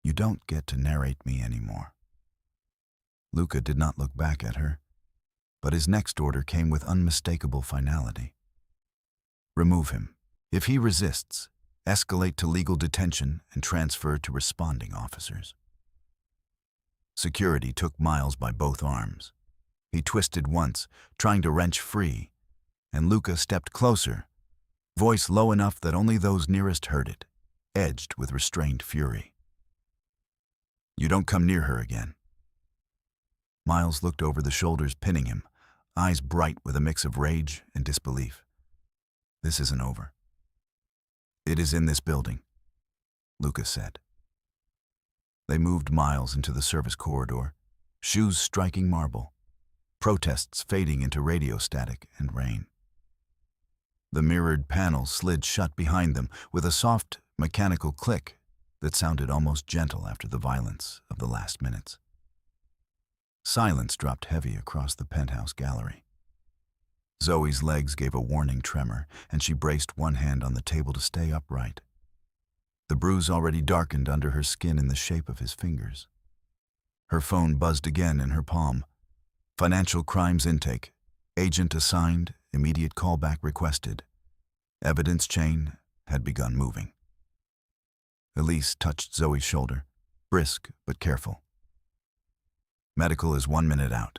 You don't get to narrate me anymore. Luca did not look back at her, but his next order came with unmistakable finality. Remove him. If he resists, escalate to legal detention and transfer to responding officers. Security took Miles by both arms. He twisted once, trying to wrench free, and Luca stepped closer, voice low enough that only those nearest heard it, edged with restrained fury. You don't come near her again. Miles looked over the shoulders pinning him, eyes bright with a mix of rage and disbelief. This isn't over. It is in this building, Lucas said. They moved Miles into the service corridor, shoes striking marble, protests fading into radio static and rain. The mirrored panels slid shut behind them with a soft, mechanical click that sounded almost gentle after the violence of the last minutes. Silence dropped heavy across the penthouse gallery. Zoe's legs gave a warning tremor, and she braced one hand on the table to stay upright. The bruise already darkened under her skin in the shape of his fingers. Her phone buzzed again in her palm. Financial crimes intake. Agent assigned, immediate callback requested. Evidence chain had begun moving. Elise touched Zoe's shoulder, brisk but careful. Medical is 1 minute out.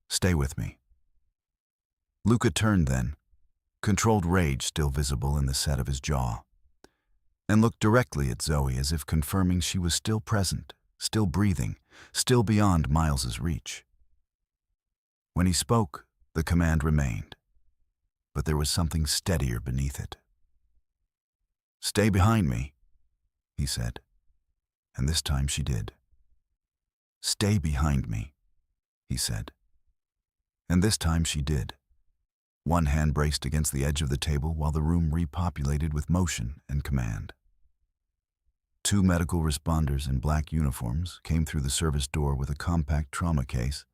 Stay with me. Luca turned then, controlled rage still visible in the set of his jaw, and looked directly at Zoe as if confirming she was still present, still breathing, still beyond Miles's reach. When he spoke, the command remained, but there was something steadier beneath it. Stay behind me, he said, and this time she did. Stay behind me, he said, and this time she did. One hand braced against the edge of the table while the room repopulated with motion and command. 2 medical responders in black uniforms came through the service door with a compact trauma case,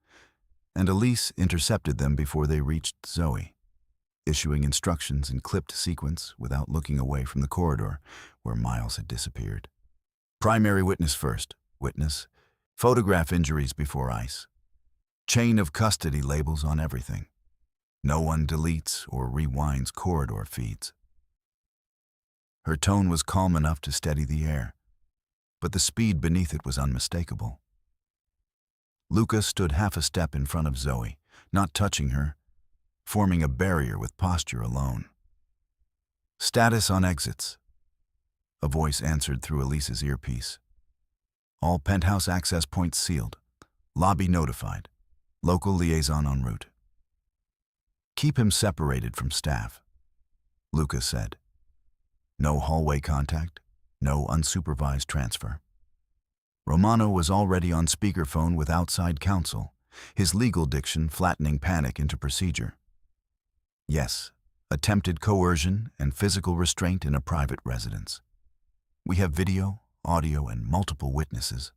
and Elise intercepted them before they reached Zoe, issuing instructions in clipped sequence without looking away from the corridor where Miles had disappeared. Primary witness first. Witness, photograph injuries before ice. Chain of custody labels on everything. No one deletes or rewinds corridor feeds. Her tone was calm enough to steady the air, but the speed beneath it was unmistakable. Luca stood half a step in front of Zoe, not touching her, forming a barrier with posture alone. Status on exits. A voice answered through Elise's earpiece. All penthouse access points sealed. Lobby notified. Local liaison en route. Keep him separated from staff, Lucas said. No hallway contact, no unsupervised transfer. Romano was already on speakerphone with outside counsel, his legal diction flattening panic into procedure. Yes, attempted coercion and physical restraint in a private residence. We have video, audio, and multiple witnesses.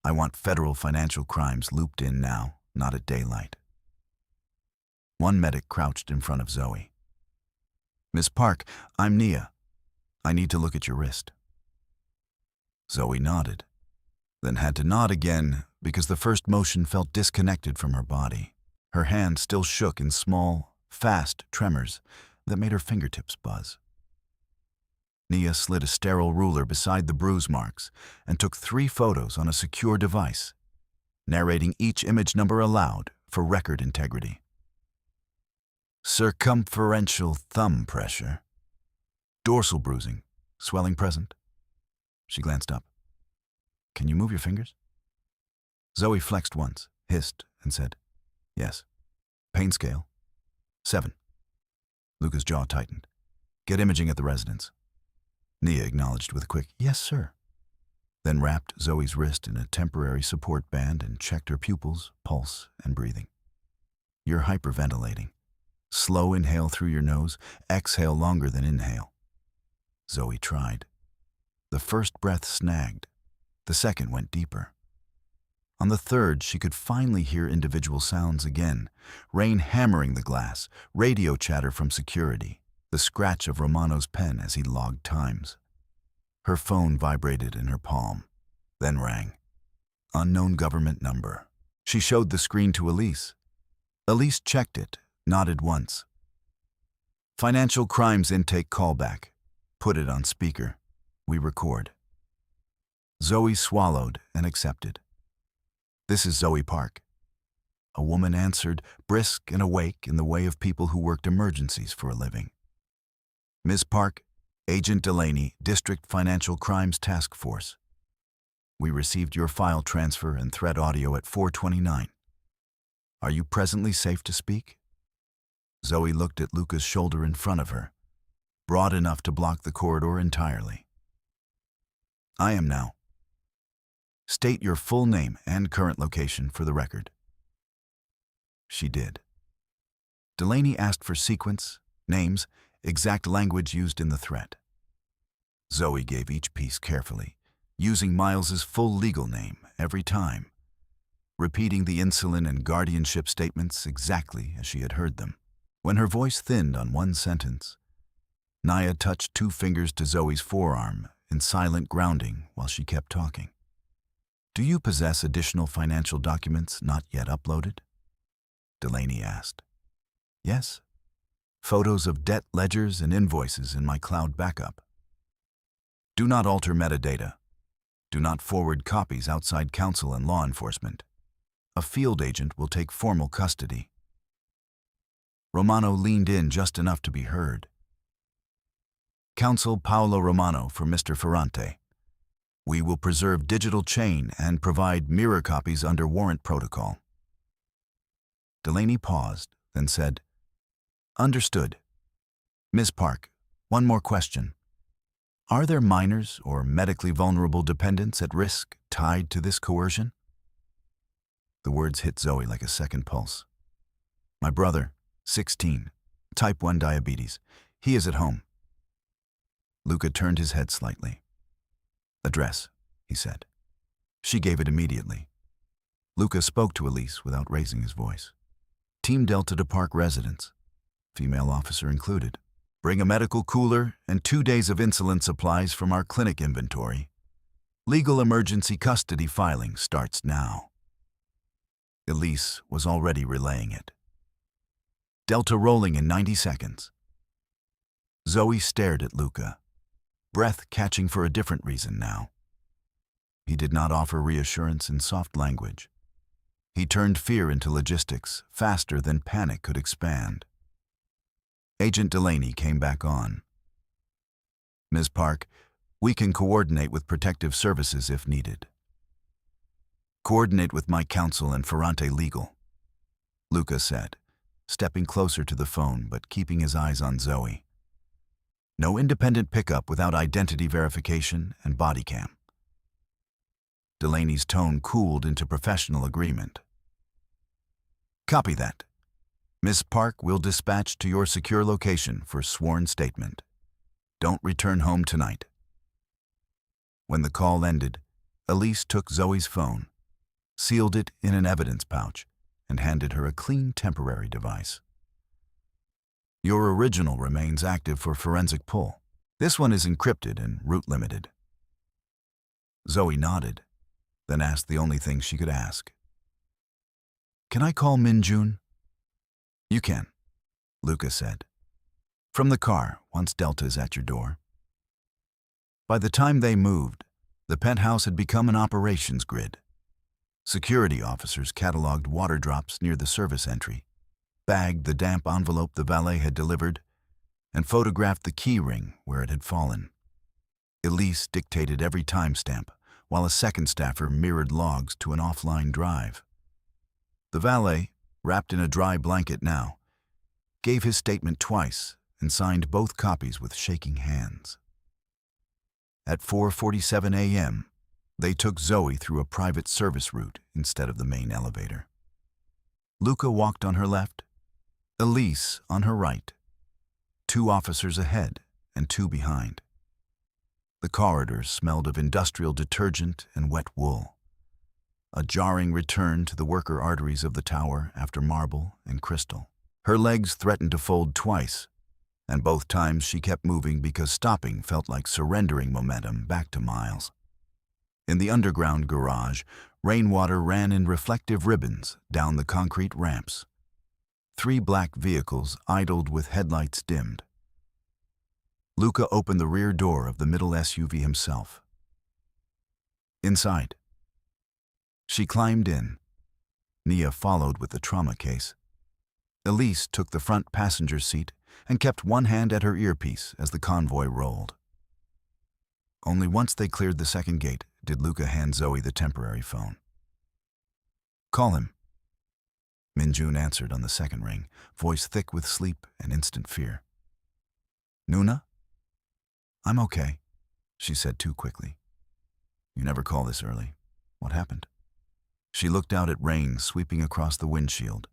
I want federal financial crimes looped in now, not at daylight. One medic crouched in front of Zoe. Miss Park, I'm Nia. I need to look at your wrist. Zoe nodded, then had to nod again because the first motion felt disconnected from her body. Her hand still shook in small, fast tremors that made her fingertips buzz. Nia slid a sterile ruler beside the bruise marks and took 3 photos on a secure device, narrating each image number aloud for record integrity. Circumferential thumb pressure. Dorsal bruising. Swelling present. She glanced up. Can you move your fingers? Zoe flexed once, hissed, and said, yes. Pain scale. 7. Luca's jaw tightened. Get imaging at the residence. Nia acknowledged with a quick, yes, sir. Then wrapped Zoe's wrist in a temporary support band and checked her pupils, pulse, and breathing. You're hyperventilating. Slow inhale through your nose, exhale longer than inhale. Zoe tried. The first breath snagged. The second went deeper. On the third, she could finally hear individual sounds again. Rain hammering the glass, radio chatter from security, the scratch of Romano's pen as he logged times. Her phone vibrated in her palm, then rang. Unknown government number. She showed the screen to Elise. Elise checked it, nodded once. Financial crimes intake callback. Put it on speaker. We record. Zoe swallowed and accepted. This is Zoe Park. A woman answered, brisk and awake in the way of people who worked emergencies for a living. Ms. Park, Agent Delaney, District Financial Crimes Task Force. We received your file transfer and threat audio at 4:29. Are you presently safe to speak? Zoe looked at Luca's shoulder in front of her, broad enough to block the corridor entirely. I am now. State your full name and current location for the record. She did. Delaney asked for sequence, names, exact language used in the threat. Zoe gave each piece carefully, using Miles's full legal name every time, repeating the insulin and guardianship statements exactly as she had heard them. When her voice thinned on one sentence, Nia touched 2 fingers to Zoe's forearm in silent grounding while she kept talking. Do you possess additional financial documents not yet uploaded? Delaney asked. Yes. Photos of debt ledgers and invoices in my cloud backup. Do not alter metadata. Do not forward copies outside counsel and law enforcement. A field agent will take formal custody. Romano leaned in just enough to be heard. Counsel Paolo Romano for Mr. Ferrante. We will preserve digital chain and provide mirror copies under warrant protocol. Delaney paused, then said, Understood. Ms. Park, one more question. Are there minors or medically vulnerable dependents at risk tied to this coercion? The words hit Zoe like a second pulse. My brother, 16, type 1 diabetes. He is at home. Luca turned his head slightly. Address, he said. She gave it immediately. Luca spoke to Elise without raising his voice. Team Delta to Park residence, female officer included. Bring a medical cooler and 2 days of insulin supplies from our clinic inventory. Legal emergency custody filing starts now. Elise was already relaying it. Delta rolling in 90 seconds. Zoe stared at Luca, breath catching for a different reason now. He did not offer reassurance in soft language. He turned fear into logistics faster than panic could expand. Agent Delaney came back on. Ms. Park, we can coordinate with protective services if needed. Coordinate with my counsel and Ferrante Legal, Luca said, stepping closer to the phone but keeping his eyes on Zoe. No independent pickup without identity verification and body cam. Delaney's tone cooled into professional agreement. Copy that. Miss Park will dispatch to your secure location for sworn statement. Don't return home tonight. When the call ended, Elise took Zoe's phone, sealed it in an evidence pouch, and handed her a clean temporary device. Your original remains active for forensic pull. This one is encrypted and route limited. Zoe nodded, then asked the only thing she could ask. "Can I call Min-jun?" "You can," Luca said. "From the car, once Delta is at your door." By the time they moved, the penthouse had become an operations grid. Security officers cataloged water drops near the service entry, bagged the damp envelope the valet had delivered, and photographed the key ring where it had fallen. Elise dictated every timestamp, while a second staffer mirrored logs to an offline drive. The valet, wrapped in a dry blanket now, gave his statement twice and signed both copies with shaking hands. At 4:47 a.m., they took Zoe through a private service route instead of the main elevator. Luca walked on her left, Elise on her right, 2 officers ahead and 2 behind. The corridors smelled of industrial detergent and wet wool, a jarring return to the worker arteries of the tower after marble and crystal. Her legs threatened to fold twice, and both times she kept moving because stopping felt like surrendering momentum back to Miles. In the underground garage, rainwater ran in reflective ribbons down the concrete ramps. 3 black vehicles idled with headlights dimmed. Luca opened the rear door of the middle SUV himself. Inside. She climbed in. Nia followed with the trauma case. Elise took the front passenger seat and kept one hand at her earpiece as the convoy rolled. Only once they cleared the second gate did Luca hand Zoe the temporary phone. "Call him." Min-jun answered on the second ring, voice thick with sleep and instant fear. "Nuna?" "I'm okay," she said too quickly. "You never call this early. What happened?" She looked out at rain sweeping across the windshield,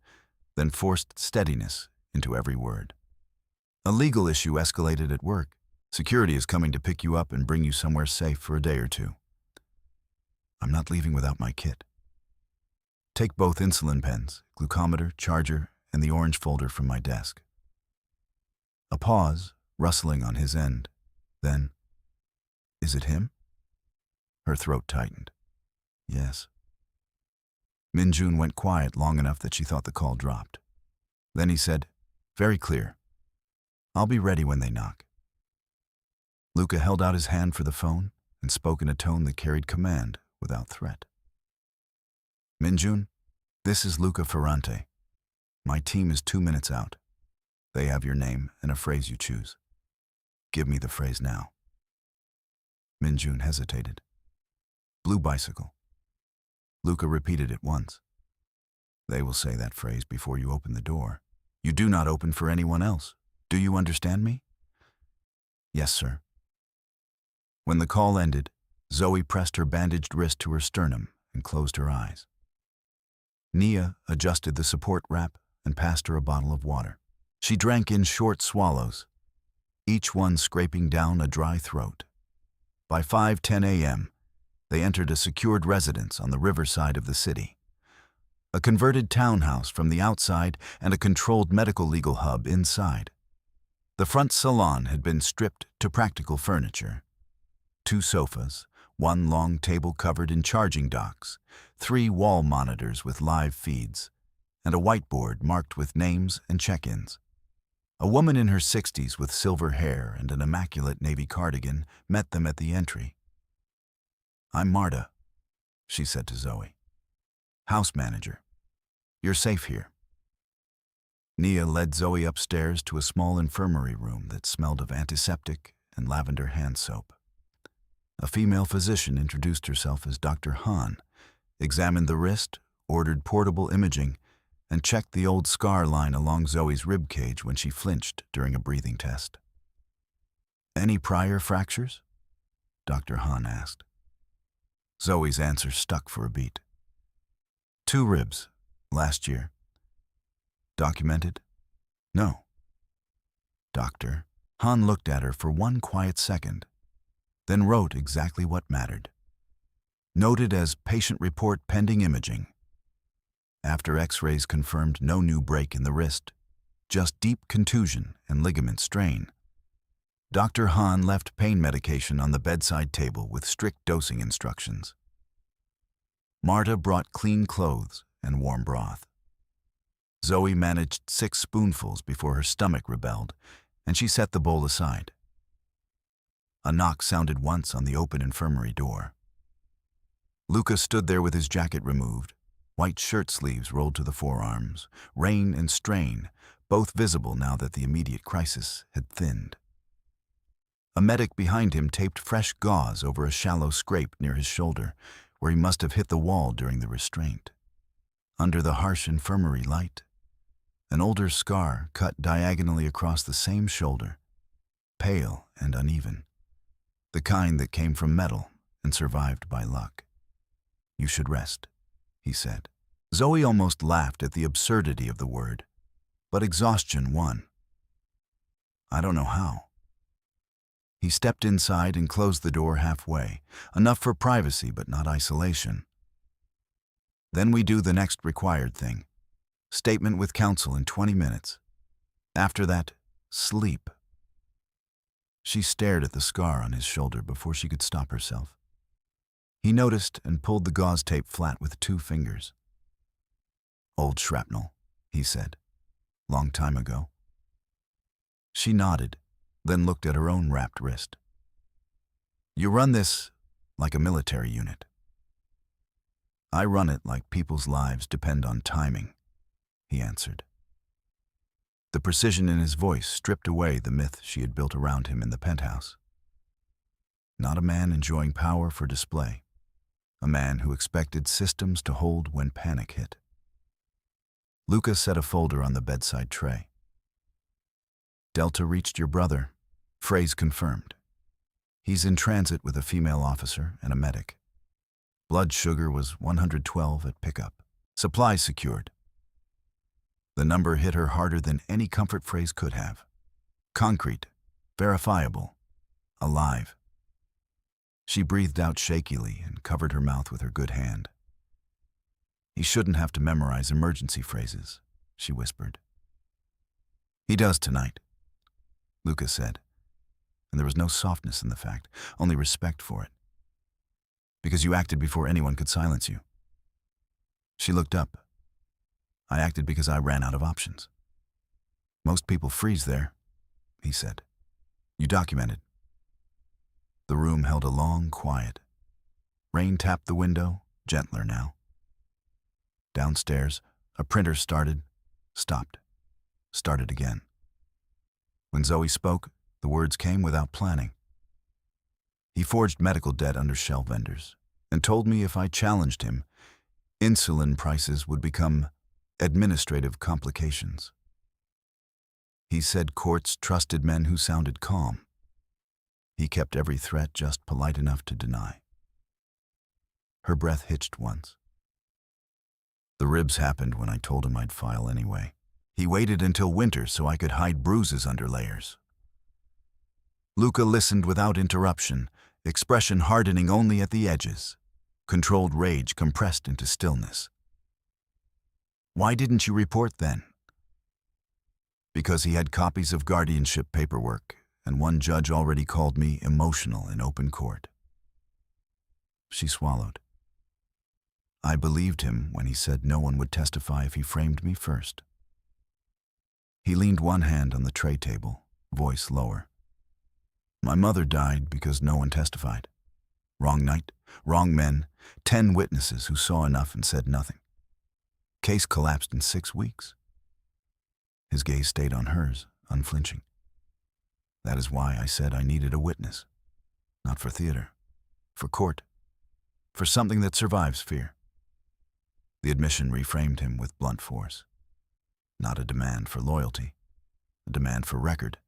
then forced steadiness into every word. "A legal issue escalated at work. Security is coming to pick you up and bring you somewhere safe for a day or 2. I'm not leaving without my kit. Take both insulin pens, glucometer, charger, and the orange folder from my desk." A pause, rustling on his end. Then, "Is it him?" Her throat tightened. "Yes." Min-jun went quiet long enough that she thought the call dropped. Then he said, very clear, "I'll be ready when they knock." Luca held out his hand for the phone and spoke in a tone that carried command without threat. "Min-jun, this is Luca Ferrante. My team is 2 minutes out. They have your name and a phrase you choose. Give me the phrase now." Min-jun hesitated. "Blue bicycle." Luca repeated it once. "They will say that phrase before you open the door. You do not open for anyone else. Do you understand me?" "Yes, sir." When the call ended, Zoe pressed her bandaged wrist to her sternum and closed her eyes. Nia adjusted the support wrap and passed her a bottle of water. She drank in short swallows, each one scraping down a dry throat. By 5:10 a.m., they entered a secured residence on the riverside of the city. A converted townhouse from the outside and a controlled medical legal hub inside. The front salon had been stripped to practical furniture. 2 sofas, 1 long table covered in charging docks, 3 wall monitors with live feeds, and a whiteboard marked with names and check-ins. A woman in her 60s with silver hair and an immaculate navy cardigan met them at the entry. "I'm Marta," she said to Zoe. "House manager. You're safe here." Nia led Zoe upstairs to a small infirmary room that smelled of antiseptic and lavender hand soap. A female physician introduced herself as Dr. Han, examined the wrist, ordered portable imaging, and checked the old scar line along Zoe's rib cage when she flinched during a breathing test. "Any prior fractures?" Dr. Han asked. Zoe's answer stuck for a beat. 2 ribs, last year. Documented? No. Doctor. Han looked at her for 1 quiet second, then wrote exactly what mattered. Noted as patient report pending imaging. After x-rays confirmed no new break in the wrist, just deep contusion and ligament strain. Dr. Hahn left pain medication on the bedside table with strict dosing instructions. Marta brought clean clothes and warm broth. Zoe managed 6 spoonfuls before her stomach rebelled, and she set the bowl aside. A knock sounded once on the open infirmary door. Luca stood there with his jacket removed, white shirt sleeves rolled to the forearms, rain and strain, both visible now that the immediate crisis had thinned. A medic behind him taped fresh gauze over a shallow scrape near his shoulder, where he must have hit the wall during the restraint. Under the harsh infirmary light, an older scar cut diagonally across the same shoulder, pale and uneven, the kind that came from metal and survived by luck. "You should rest," he said. Zoe almost laughed at the absurdity of the word, but exhaustion won. "I don't know how." He stepped inside and closed the door halfway, enough for privacy but not isolation. "Then we do the next required thing. Statement with counsel in 20 minutes. After that, sleep." She stared at the scar on his shoulder before she could stop herself. He noticed and pulled the gauze tape flat with 2 fingers. "Old shrapnel," he said. "Long time ago." She nodded, then looked at her own wrapped wrist. "You run this like a military unit." "I run it like people's lives depend on timing," he answered. The precision in his voice stripped away the myth she had built around him in the penthouse. Not a man enjoying power for display. A man who expected systems to hold when panic hit. Luca set a folder on the bedside tray. "Delta reached your brother. Phrase confirmed. He's in transit with a female officer and a medic. Blood sugar was 112 at pickup. Supplies secured." The number hit her harder than any comfort phrase could have. Concrete, verifiable, alive. She breathed out shakily and covered her mouth with her good hand. "He shouldn't have to memorize emergency phrases," she whispered. "He does tonight," Luca said, and there was no softness in the fact, only respect for it. "Because you acted before anyone could silence you." She looked up. "I acted because I ran out of options." "Most people freeze there," he said. "You documented." The room held a long quiet. Rain tapped the window, gentler now. Downstairs, a printer started, stopped, started again. When Zoe spoke, the words came without planning. "He forged medical debt under shell vendors and told me if I challenged him, insulin prices would become administrative complications. He said courts trusted men who sounded calm. He kept every threat just polite enough to deny." Her breath hitched once. "The ribs happened when I told him I'd file anyway. He waited until winter so I could hide bruises under layers." Luca listened without interruption, expression hardening only at the edges, controlled rage compressed into stillness. "Why didn't you report then?" "Because he had copies of guardianship paperwork, and one judge already called me emotional in open court." She swallowed. "I believed him when he said no one would testify if he framed me first." He leaned one hand on the tray table, voice lower. "My mother died because no one testified. Wrong night, wrong men, 10 witnesses who saw enough and said nothing. Case collapsed in 6 weeks." His gaze stayed on hers, unflinching. "That is why I said I needed a witness. Not for theater, for court, for something that survives fear." The admission reframed him with blunt force. Not a demand for loyalty, a demand for record,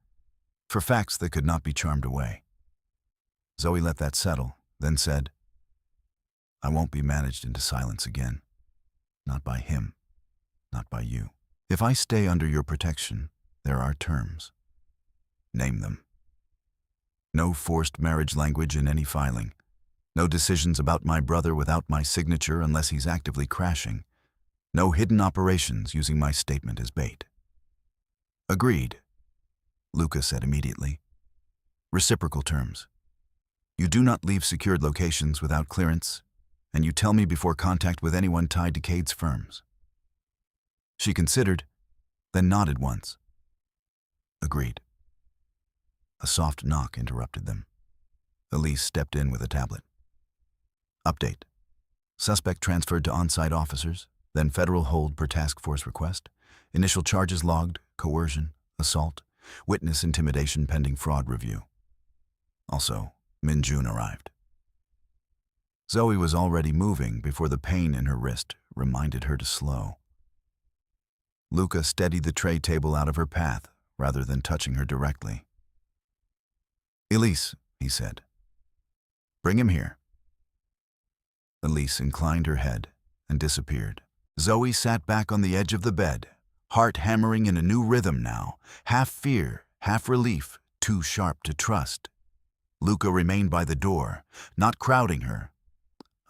for facts that could not be charmed away. Zoe let that settle, then said, "I won't be managed into silence again. Not by him, not by you. If I stay under your protection, there are terms. Name them. No forced marriage language in any filing. No decisions about my brother without my signature unless he's actively crashing. No hidden operations using my statement as bait." "Agreed," Luca said immediately. Reciprocal terms. You do not leave secured locations without clearance, and you tell me before contact with anyone tied to Cade's firms. She considered, then nodded once. Agreed. A soft knock interrupted them. Elise stepped in with a tablet. Update. Suspect transferred to on-site officers, then federal hold per task force request. Initial charges logged, coercion, assault, witness intimidation pending fraud review. Also, Min Jun arrived. Zoe was already moving before the pain in her wrist reminded her to slow. Luca steadied the tray table out of her path rather than touching her directly. Elise, he said. Bring him here. Elise inclined her head and disappeared. Zoe sat back on the edge of the bed, heart hammering in a new rhythm now, half fear, half relief, too sharp to trust. Luca remained by the door, not crowding her.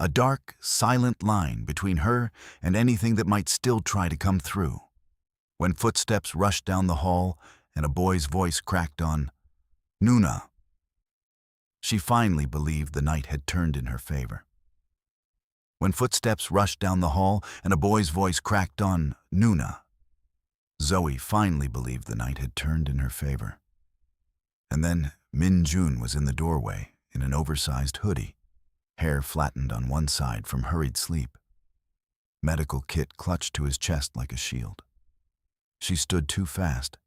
A dark, silent line between her and anything that might still try to come through. When footsteps rushed down the hall and a boy's voice cracked on, Nuna. She finally believed the night had turned in her favor. When footsteps rushed down the hall and a boy's voice cracked on, Nuna. Zoe finally believed the night had turned in her favor. And then Min Jun was in the doorway in an oversized hoodie, hair flattened on one side from hurried sleep. Medical kit clutched to his chest like a shield. She stood too fast,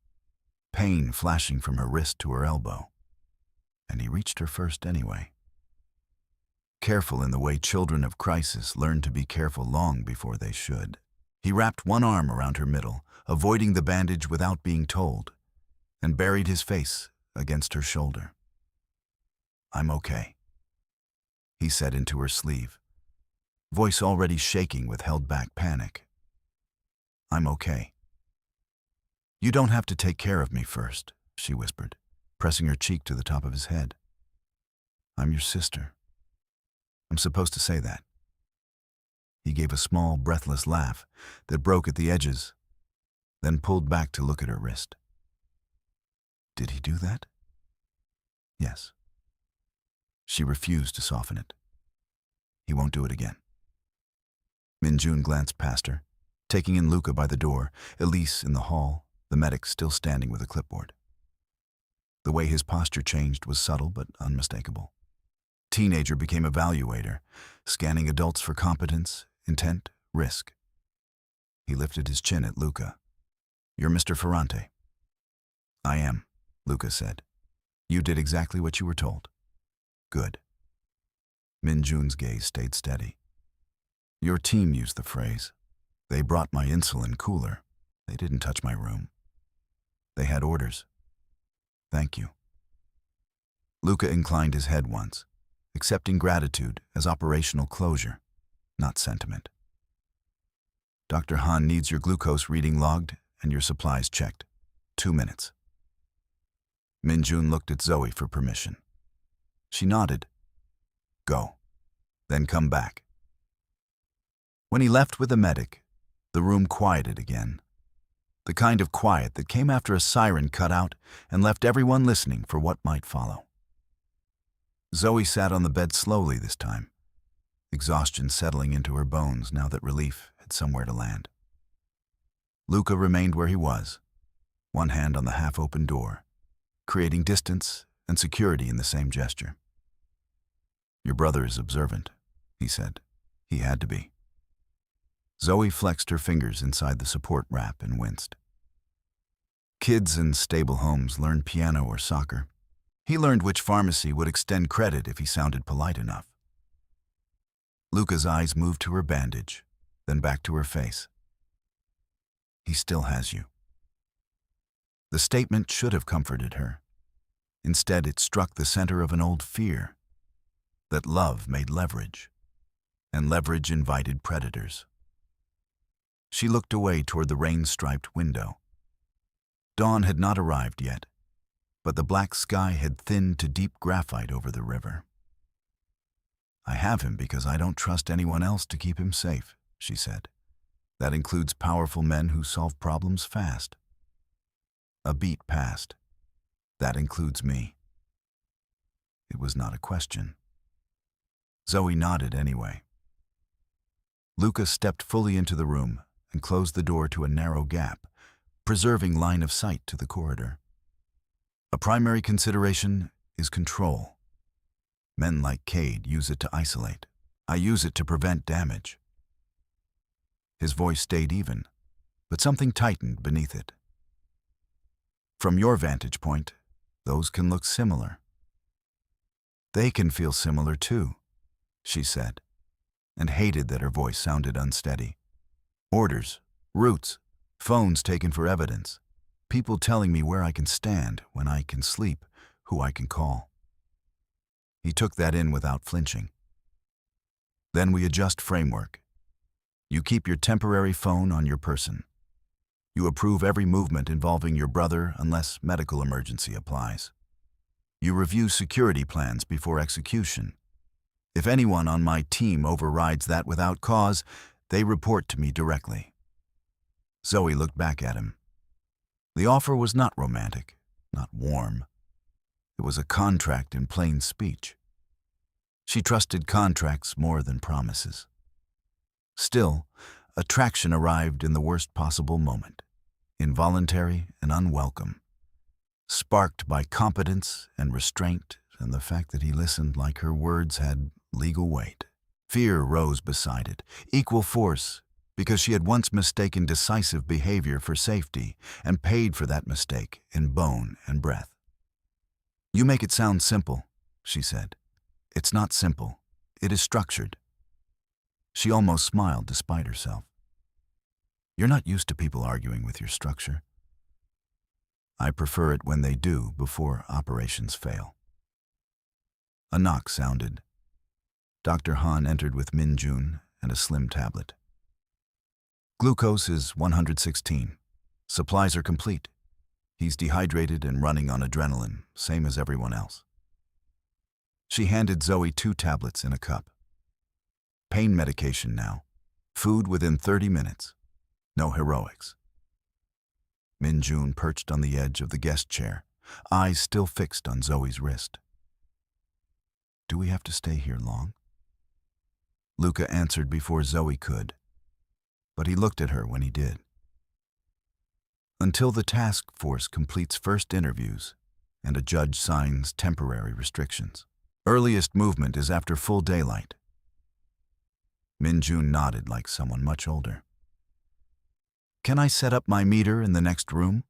pain flashing from her wrist to her elbow, and he reached her first anyway. Careful in the way children of crisis learn to be careful long before they should. He wrapped one arm around her middle, avoiding the bandage without being told, and buried his face against her shoulder. I'm okay, he said into her sleeve, voice already shaking with held-back panic. I'm okay. You don't have to take care of me first, she whispered, pressing her cheek to the top of his head. I'm your sister. I'm supposed to say that. He gave a small, breathless laugh that broke at the edges, then pulled back to look at her wrist. Did he do that? Yes. She refused to soften it. He won't do it again. Min Jun glanced past her, taking in Luca by the door, Elise in the hall, the medic still standing with a clipboard. The way his posture changed was subtle but unmistakable. Teenager became evaluator, scanning adults for competence, intent, risk. He lifted his chin at Luca. You're Mr. Ferrante. I am, Luca said. You did exactly what you were told. Good. Min Jun's gaze stayed steady. Your team used the phrase. They brought my insulin cooler. They didn't touch my room. They had orders. Thank you. Luca inclined his head once, accepting gratitude as operational closure, not sentiment. Dr. Han needs your glucose reading logged and your supplies checked. 2 minutes. Min Jun looked at Zoe for permission. She nodded. Go. Then come back. When he left with the medic, the room quieted again. The kind of quiet that came after a siren cut out and left everyone listening for what might follow. Zoe sat on the bed slowly this time, exhaustion settling into her bones now that relief had somewhere to land. Luca remained where he was, one hand on the half-open door, creating distance and security in the same gesture. Your brother is observant, he said. He had to be. Zoe flexed her fingers inside the support wrap and winced. Kids in stable homes learn piano or soccer. He learned which pharmacy would extend credit if he sounded polite enough. Luca's eyes moved to her bandage, then back to her face. He still has you. The statement should have comforted her. Instead, it struck the center of an old fear, that love made leverage, and leverage invited predators. She looked away toward the rain-striped window. Dawn had not arrived yet, but the black sky had thinned to deep graphite over the river. I have him because I don't trust anyone else to keep him safe, she said. That includes powerful men who solve problems fast. A beat passed. That includes me. was not a question. Zoe nodded anyway. Luca stepped fully into the room and closed the door to a narrow gap, preserving line of sight to the corridor. A primary consideration is control. Men like Cade use it to isolate. I use it to prevent damage. His voice stayed even, but something tightened beneath it. From your vantage point, those can look similar. They can feel similar too, she said, and hated that her voice sounded unsteady. Orders, routes, phones taken for evidence, people telling me where I can stand, when I can sleep, who I can call. He took that in without flinching. Then we adjust framework. You keep your temporary phone on your person. You approve every movement involving your brother unless medical emergency applies. You review security plans before execution. If anyone on my team overrides that without cause, they report to me directly. Zoe looked back at him. The offer was not romantic, not warm. It was a contract in plain speech. She trusted contracts more than promises. Still, attraction arrived in the worst possible moment, involuntary and unwelcome, sparked by competence and restraint and the fact that he listened like her words had legal weight. Fear rose beside it, equal force, because she had once mistaken decisive behavior for safety and paid for that mistake in bone and breath. You make it sound simple, she said. It's not simple. It is structured. She almost smiled despite herself. You're not used to people arguing with your structure. I prefer it when they do before operations fail. A knock sounded. Dr. Han entered with Min Jun and a slim tablet. Glucose is 116. Supplies are complete. He's dehydrated and running on adrenaline, same as everyone else. She handed Zoe 2 tablets in a cup. Pain medication now. Food within 30 minutes. No heroics. Min Jun perched on the edge of the guest chair, eyes still fixed on Zoe's wrist. Do we have to stay here long? Luca answered before Zoe could, but he looked at her when he did. Until the task force completes first interviews and a judge signs temporary restrictions. Earliest movement is after full daylight. Min Jun nodded like someone much older. Can I set up my meter in the next room?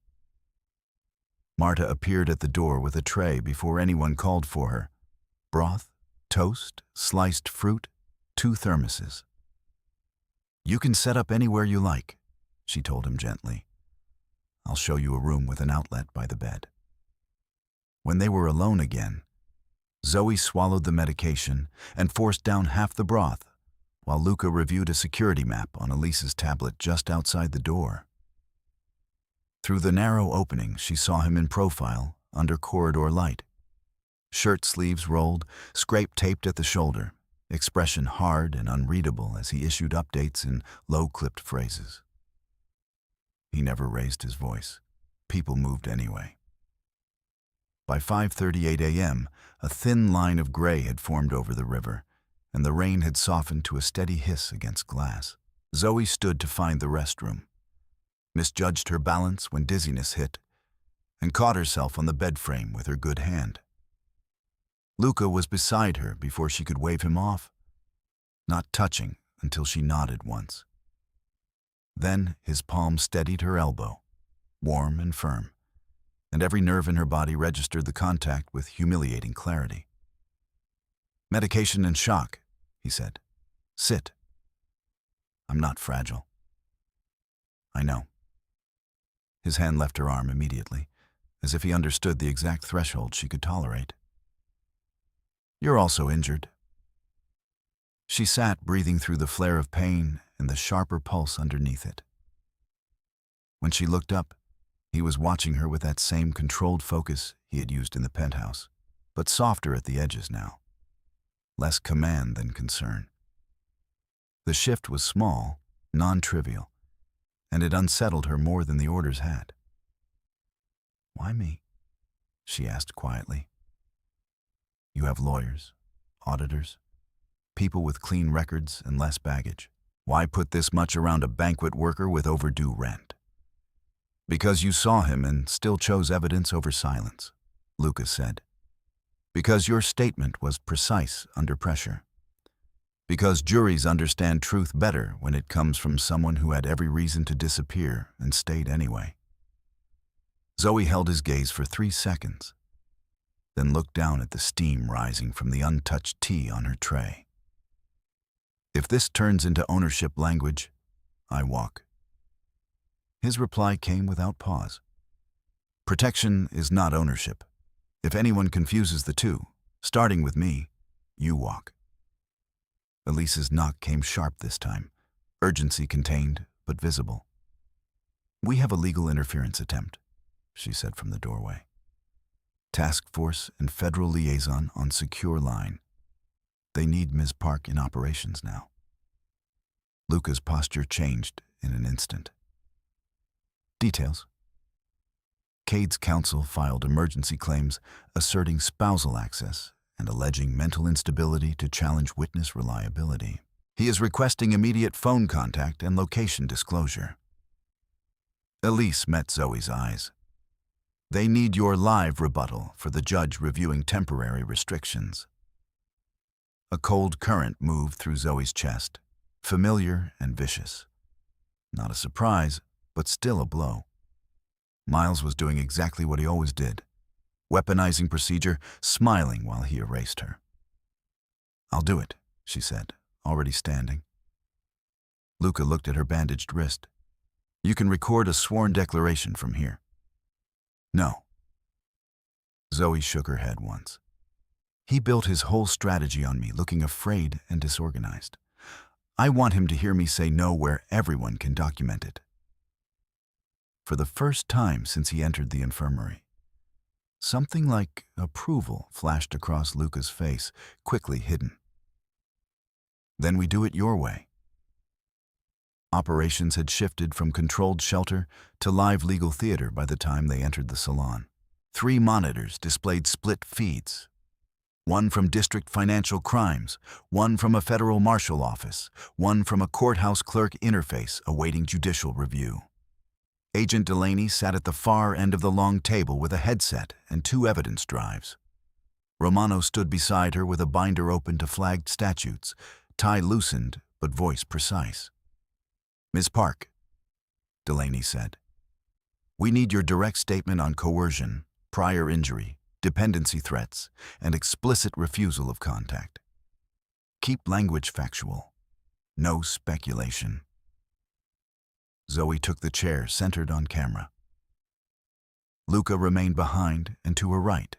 Marta appeared at the door with a tray before anyone called for her. Broth, toast, sliced fruit, 2 thermoses. You can set up anywhere you like, she told him gently. I'll show you a room with an outlet by the bed. When they were alone again, Zoe swallowed the medication and forced down half the broth, while Luca reviewed a security map on Elise's tablet just outside the door. Through the narrow opening, she saw him in profile, under corridor light. Shirt sleeves rolled, scrape taped at the shoulder, expression hard and unreadable as he issued updates in low-clipped phrases. He never raised his voice. People moved anyway. By 5:38 a.m., a thin line of gray had formed over the river, and the rain had softened to a steady hiss against glass. Zoe stood to find the restroom, misjudged her balance when dizziness hit, and caught herself on the bed frame with her good hand. Luca was beside her before she could wave him off, not touching until she nodded once. Then his palm steadied her elbow, warm and firm, and every nerve in her body registered the contact with humiliating clarity. Medication and shock, he said. Sit. I'm not fragile. I know. His hand left her arm immediately, as if he understood the exact threshold she could tolerate. You're also injured. She sat, breathing through the flare of pain and the sharper pulse underneath it. When she looked up, he was watching her with that same controlled focus he had used in the penthouse, but softer at the edges now. Less command than concern. The shift was small, non-trivial, and it unsettled her more than the orders had. Why me? She asked quietly. You have lawyers, auditors, people with clean records and less baggage. Why put this much around a banquet worker with overdue rent? Because you saw him and still chose evidence over silence, Lucas said. Because your statement was precise under pressure. Because juries understand truth better when it comes from someone who had every reason to disappear and stayed anyway. Zoe held his gaze for 3 seconds, then looked down at the steam rising from the untouched tea on her tray. If this turns into ownership language, I walk. His reply came without pause. Protection is not ownership. If anyone confuses the two, starting with me, you walk. Elise's knock came sharp this time, urgency contained but visible. We have a legal interference attempt, she said from the doorway. Task force and federal liaison on secure line. They need Ms. Park in operations now. Luca's posture changed in an instant. Details. Cade's counsel filed emergency claims asserting spousal access and alleging mental instability to challenge witness reliability. He is requesting immediate phone contact and location disclosure. Elise met Zoe's eyes. They need your live rebuttal for the judge reviewing temporary restrictions. A cold current moved through Zoe's chest, familiar and vicious. Not a surprise, but still a blow. Miles was doing exactly what he always did, weaponizing procedure, smiling while he erased her. I'll do it, she said, already standing. Luca looked at her bandaged wrist. You can record a sworn declaration from here. No. Zoe shook her head once. He built his whole strategy on me, looking afraid and disorganized. I want him to hear me say no where everyone can document it. For the first time since he entered the infirmary, something like approval flashed across Luca's face, quickly hidden. Then we do it your way. Operations had shifted from controlled shelter to live legal theater by the time they entered the salon. 3 monitors displayed split feeds. One from District Financial Crimes, one from a federal marshal office, one from a courthouse clerk interface awaiting judicial review. Agent Delaney sat at the far end of the long table with a headset and 2 evidence drives. Romano stood beside her with a binder open to flagged statutes, tie loosened but voice precise. Ms. Park, Delaney said, we need your direct statement on coercion, prior injury, dependency threats, and explicit refusal of contact. Keep language factual. No speculation. Zoe took the chair centered on camera. Luca remained behind and to her right,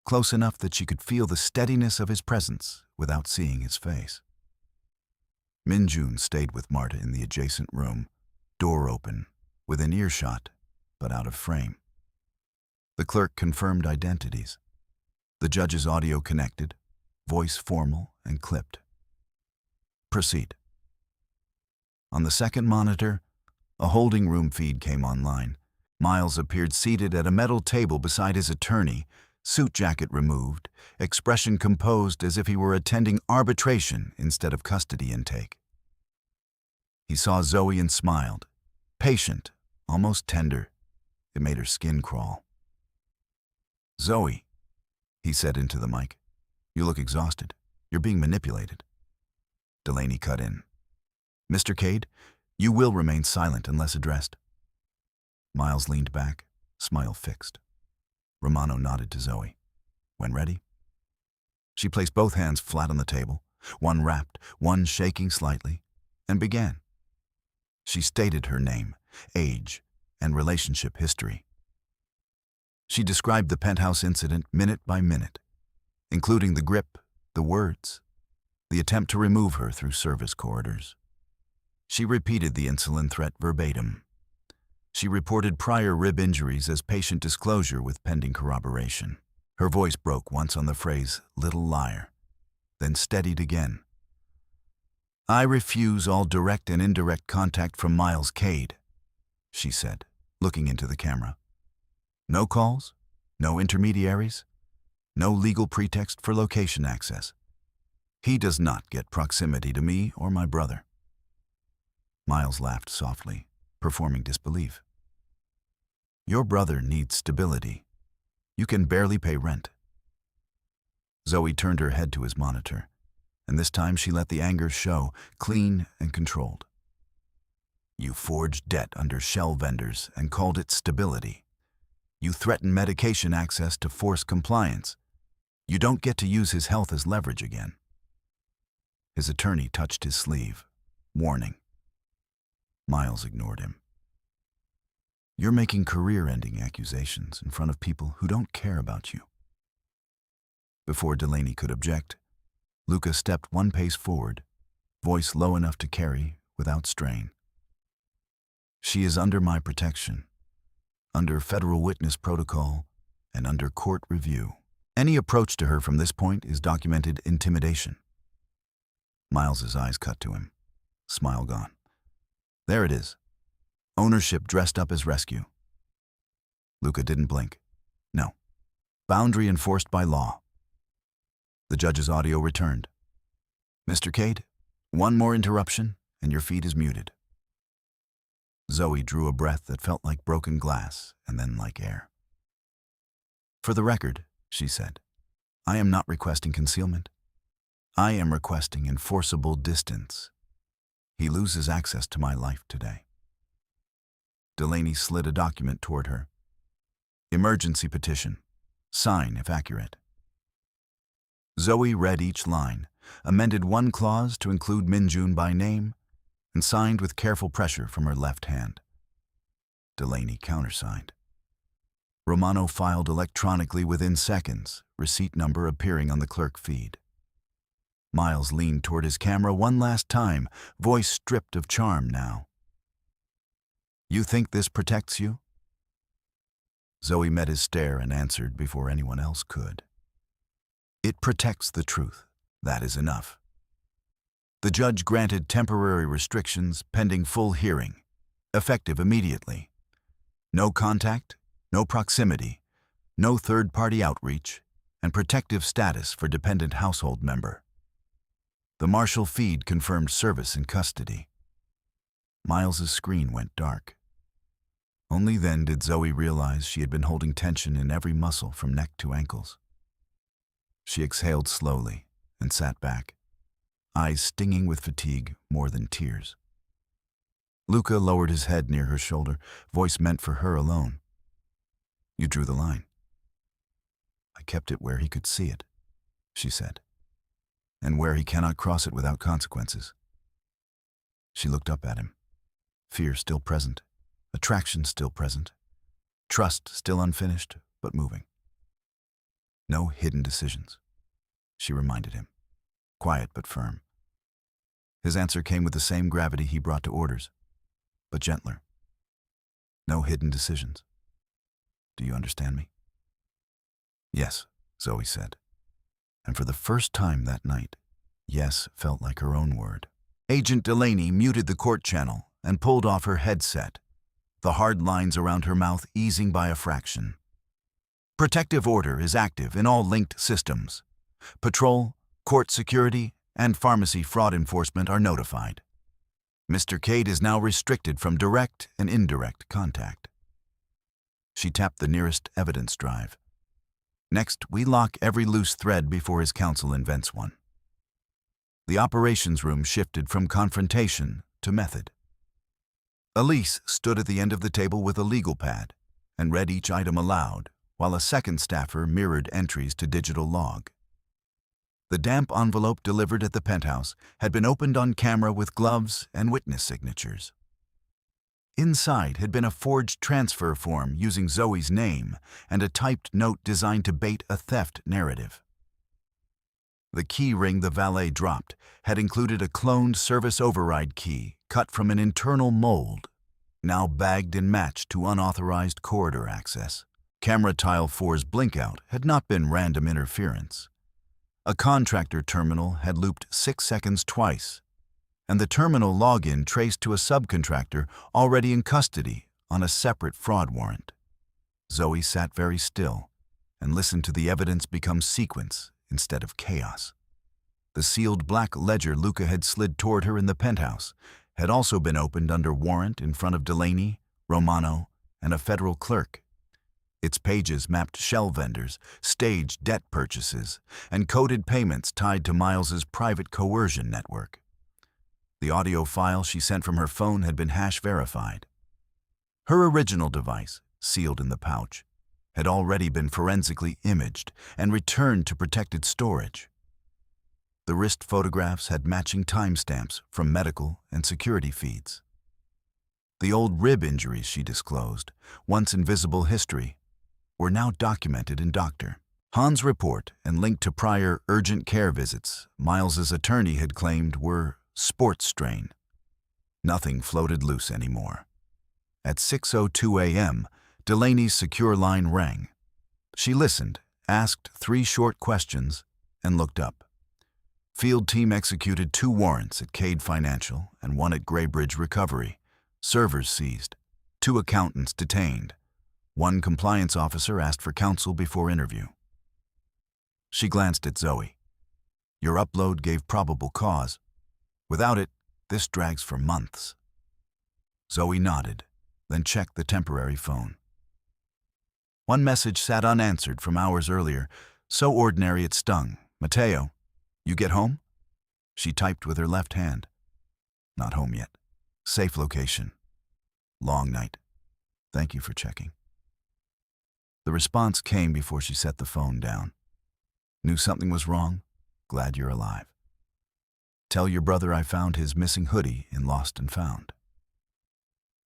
close enough that she could feel the steadiness of his presence without seeing his face. Minjun stayed with Marta in the adjacent room, door open, within earshot, but out of frame. The clerk confirmed identities. The judge's audio connected, voice formal and clipped. Proceed. On the second monitor, a holding room feed came online. Miles appeared seated at a metal table beside his attorney, suit jacket removed, expression composed as if he were attending arbitration instead of custody intake. He saw Zoe and smiled, patient, almost tender. It made her skin crawl. Zoe, he said into the mic, you look exhausted. You're being manipulated. Delaney cut in. Mr. Cade, you will remain silent unless addressed. Miles leaned back, smile fixed. Romano nodded to Zoe. When ready? She placed both hands flat on the table, one wrapped, one shaking slightly, and began. She stated her name, age, and relationship history. She described the penthouse incident minute by minute, including the grip, the words, the attempt to remove her through service corridors. She repeated the insulin threat verbatim. She reported prior rib injuries as patient disclosure with pending corroboration. Her voice broke once on the phrase, little liar, then steadied again. I refuse all direct and indirect contact from Miles Cade, she said, looking into the camera. No calls? No intermediaries? No legal pretext for location access. He does not get proximity to me or my brother. Miles laughed softly, performing disbelief. Your brother needs stability. You can barely pay rent. Zoe turned her head to his monitor, and this time she let the anger show, clean and controlled. You forged debt under shell vendors and called it stability. You threatened medication access to force compliance. You don't get to use his health as leverage again. His attorney touched his sleeve, warning. Miles ignored him. You're making career-ending accusations in front of people who don't care about you. Before Delaney could object, Luca stepped one pace forward, voice low enough to carry without strain. She is under my protection, under federal witness protocol, and under court review. Any approach to her from this point is documented intimidation. Miles's eyes cut to him, smile gone. There it is. Ownership dressed up as rescue. Luca didn't blink. No. Boundary enforced by law. The judge's audio returned. Mr. Cade, one more interruption and your feed is muted. Zoe drew a breath that felt like broken glass and then like air. For the record, she said, I am not requesting concealment. I am requesting enforceable distance. He loses access to my life today. Delaney slid a document toward her. Emergency petition. Sign if accurate. Zoe read each line, amended one clause to include Minjun by name, and signed with careful pressure from her left hand. Delaney countersigned. Romano filed electronically within seconds, receipt number appearing on the clerk feed. Miles leaned toward his camera one last time, voice stripped of charm now. You think this protects you? Zoe met his stare and answered before anyone else could. It protects the truth. That is enough. The judge granted temporary restrictions pending full hearing, effective immediately. No contact, no proximity, no third-party outreach, and protective status for dependent household member. The marshal feed confirmed service in custody. Miles's screen went dark. Only then did Zoe realize she had been holding tension in every muscle from neck to ankles. She exhaled slowly and sat back, eyes stinging with fatigue more than tears. Luca lowered his head near her shoulder, voice meant for her alone. You drew the line. I kept it where he could see it, she said, and where he cannot cross it without consequences. She looked up at him, fear still present, attraction still present, trust still unfinished but moving. No hidden decisions, she reminded him, quiet but firm. His answer came with the same gravity he brought to orders, but gentler. No hidden decisions. Do you understand me? Yes, Zoe said. And for the first time that night, yes felt like her own word. Agent Delaney muted the court channel and pulled off her headset, the hard lines around her mouth easing by a fraction. Protective order is active in all linked systems. Patrol, court security, and pharmacy fraud enforcement are notified. Mr. Cade is now restricted from direct and indirect contact. She tapped the nearest evidence drive. Next, we lock every loose thread before his counsel invents one. The operations room shifted from confrontation to method. Elise stood at the end of the table with a legal pad and read each item aloud, while a second staffer mirrored entries to digital log. The damp envelope delivered at the penthouse had been opened on camera with gloves and witness signatures. Inside had been a forged transfer form using Zoe's name and a typed note designed to bait a theft narrative. The key ring the valet dropped had included a cloned service override key cut from an internal mold, now bagged and matched to unauthorized corridor access. Camera Tile 4's blinkout had not been random interference. A contractor terminal had looped 6 seconds twice, and the terminal login traced to a subcontractor already in custody on a separate fraud warrant. Zoe sat very still and listened to the evidence become sequence instead of chaos. The sealed black ledger Luca had slid toward her in the penthouse had also been opened under warrant in front of Delaney, Romano, and a federal clerk. Its pages mapped shell vendors, staged debt purchases, and coded payments tied to Miles's private coercion network. The audio file she sent from her phone had been hash-verified. Her original device, sealed in the pouch, had already been forensically imaged and returned to protected storage. The wrist photographs had matching timestamps from medical and security feeds. The old rib injuries she disclosed, once in visible history, were now documented in Dr. Hahn's report and linked to prior urgent care visits Miles's attorney had claimed were sports strain. Nothing floated loose anymore. At 6:02 a.m., Delaney's secure line rang. She listened, asked 3 short questions, and looked up. Field team executed 2 warrants at Cade Financial and 1 at Graybridge Recovery. Servers seized. 2 accountants detained. 1 compliance officer asked for counsel before interview. She glanced at Zoe. Your upload gave probable cause. Without it, this drags for months. Zoe nodded, then checked the temporary phone. 1 message sat unanswered from hours earlier, so ordinary it stung. Mateo, you get home? She typed with her left hand. Not home yet. Safe location. Long night. Thank you for checking. The response came before she set the phone down. Knew something was wrong? Glad you're alive. Tell your brother I found his missing hoodie in Lost and Found.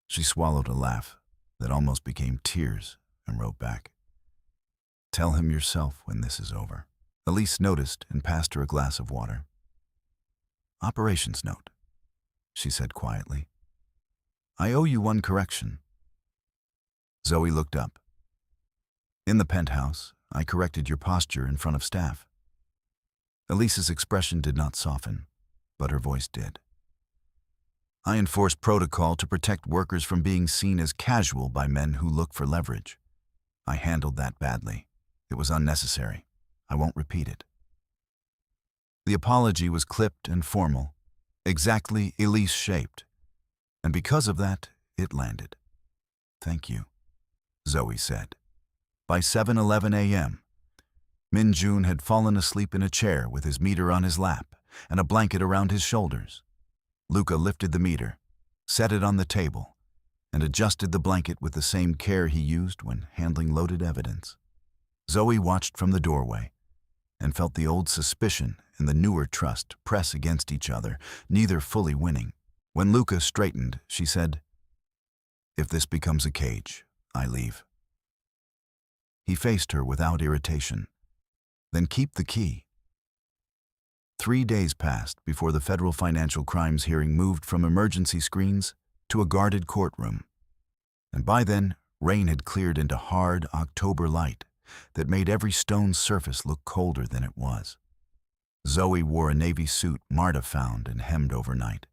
She swallowed a laugh that almost became tears and wrote back. Tell him yourself when this is over. Elise noticed and passed her a glass of water. Operations note, she said quietly. I owe you 1 correction. Zoe looked up. In the penthouse, I corrected your posture in front of staff. Elise's expression did not soften, but her voice did. I enforced protocol to protect workers from being seen as casual by men who look for leverage. I handled that badly. It was unnecessary. I won't repeat it. The apology was clipped and formal, exactly Elise-shaped, and because of that, it landed. Thank you, Zoe said. By 7:11 a.m., Min Jun had fallen asleep in a chair with his meter on his lap and a blanket around his shoulders. Luca lifted the meter, set it on the table, and adjusted the blanket with the same care he used when handling loaded evidence. Zoe watched from the doorway and felt the old suspicion and the newer trust press against each other, neither fully winning. When Luca straightened, she said, If this becomes a cage, I leave. He faced her without irritation. Then keep the key. 3 days passed before the federal financial crimes hearing moved from emergency screens to a guarded courtroom. And by then, rain had cleared into hard October light that made every stone surface look colder than it was. Zoe wore a navy suit Marta found and hemmed overnight,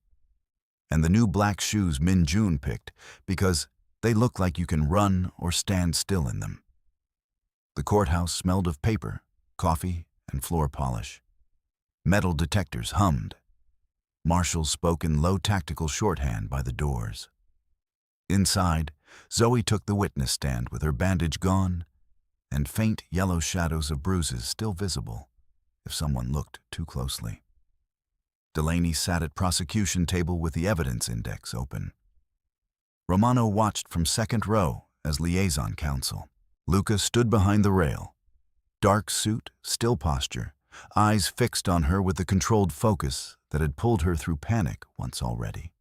and the new black shoes Min Jun picked because they look like you can run or stand still in them. The courthouse smelled of paper, coffee, and floor polish. Metal detectors hummed. Marshals spoke in low tactical shorthand by the doors. Inside, Zoe took the witness stand with her bandage gone and faint yellow shadows of bruises still visible if someone looked too closely. Delaney sat at prosecution table with the evidence index open. Romano watched from second row as liaison counsel. Luca stood behind the rail. Dark suit, still posture, eyes fixed on her with the controlled focus that had pulled her through panic once already.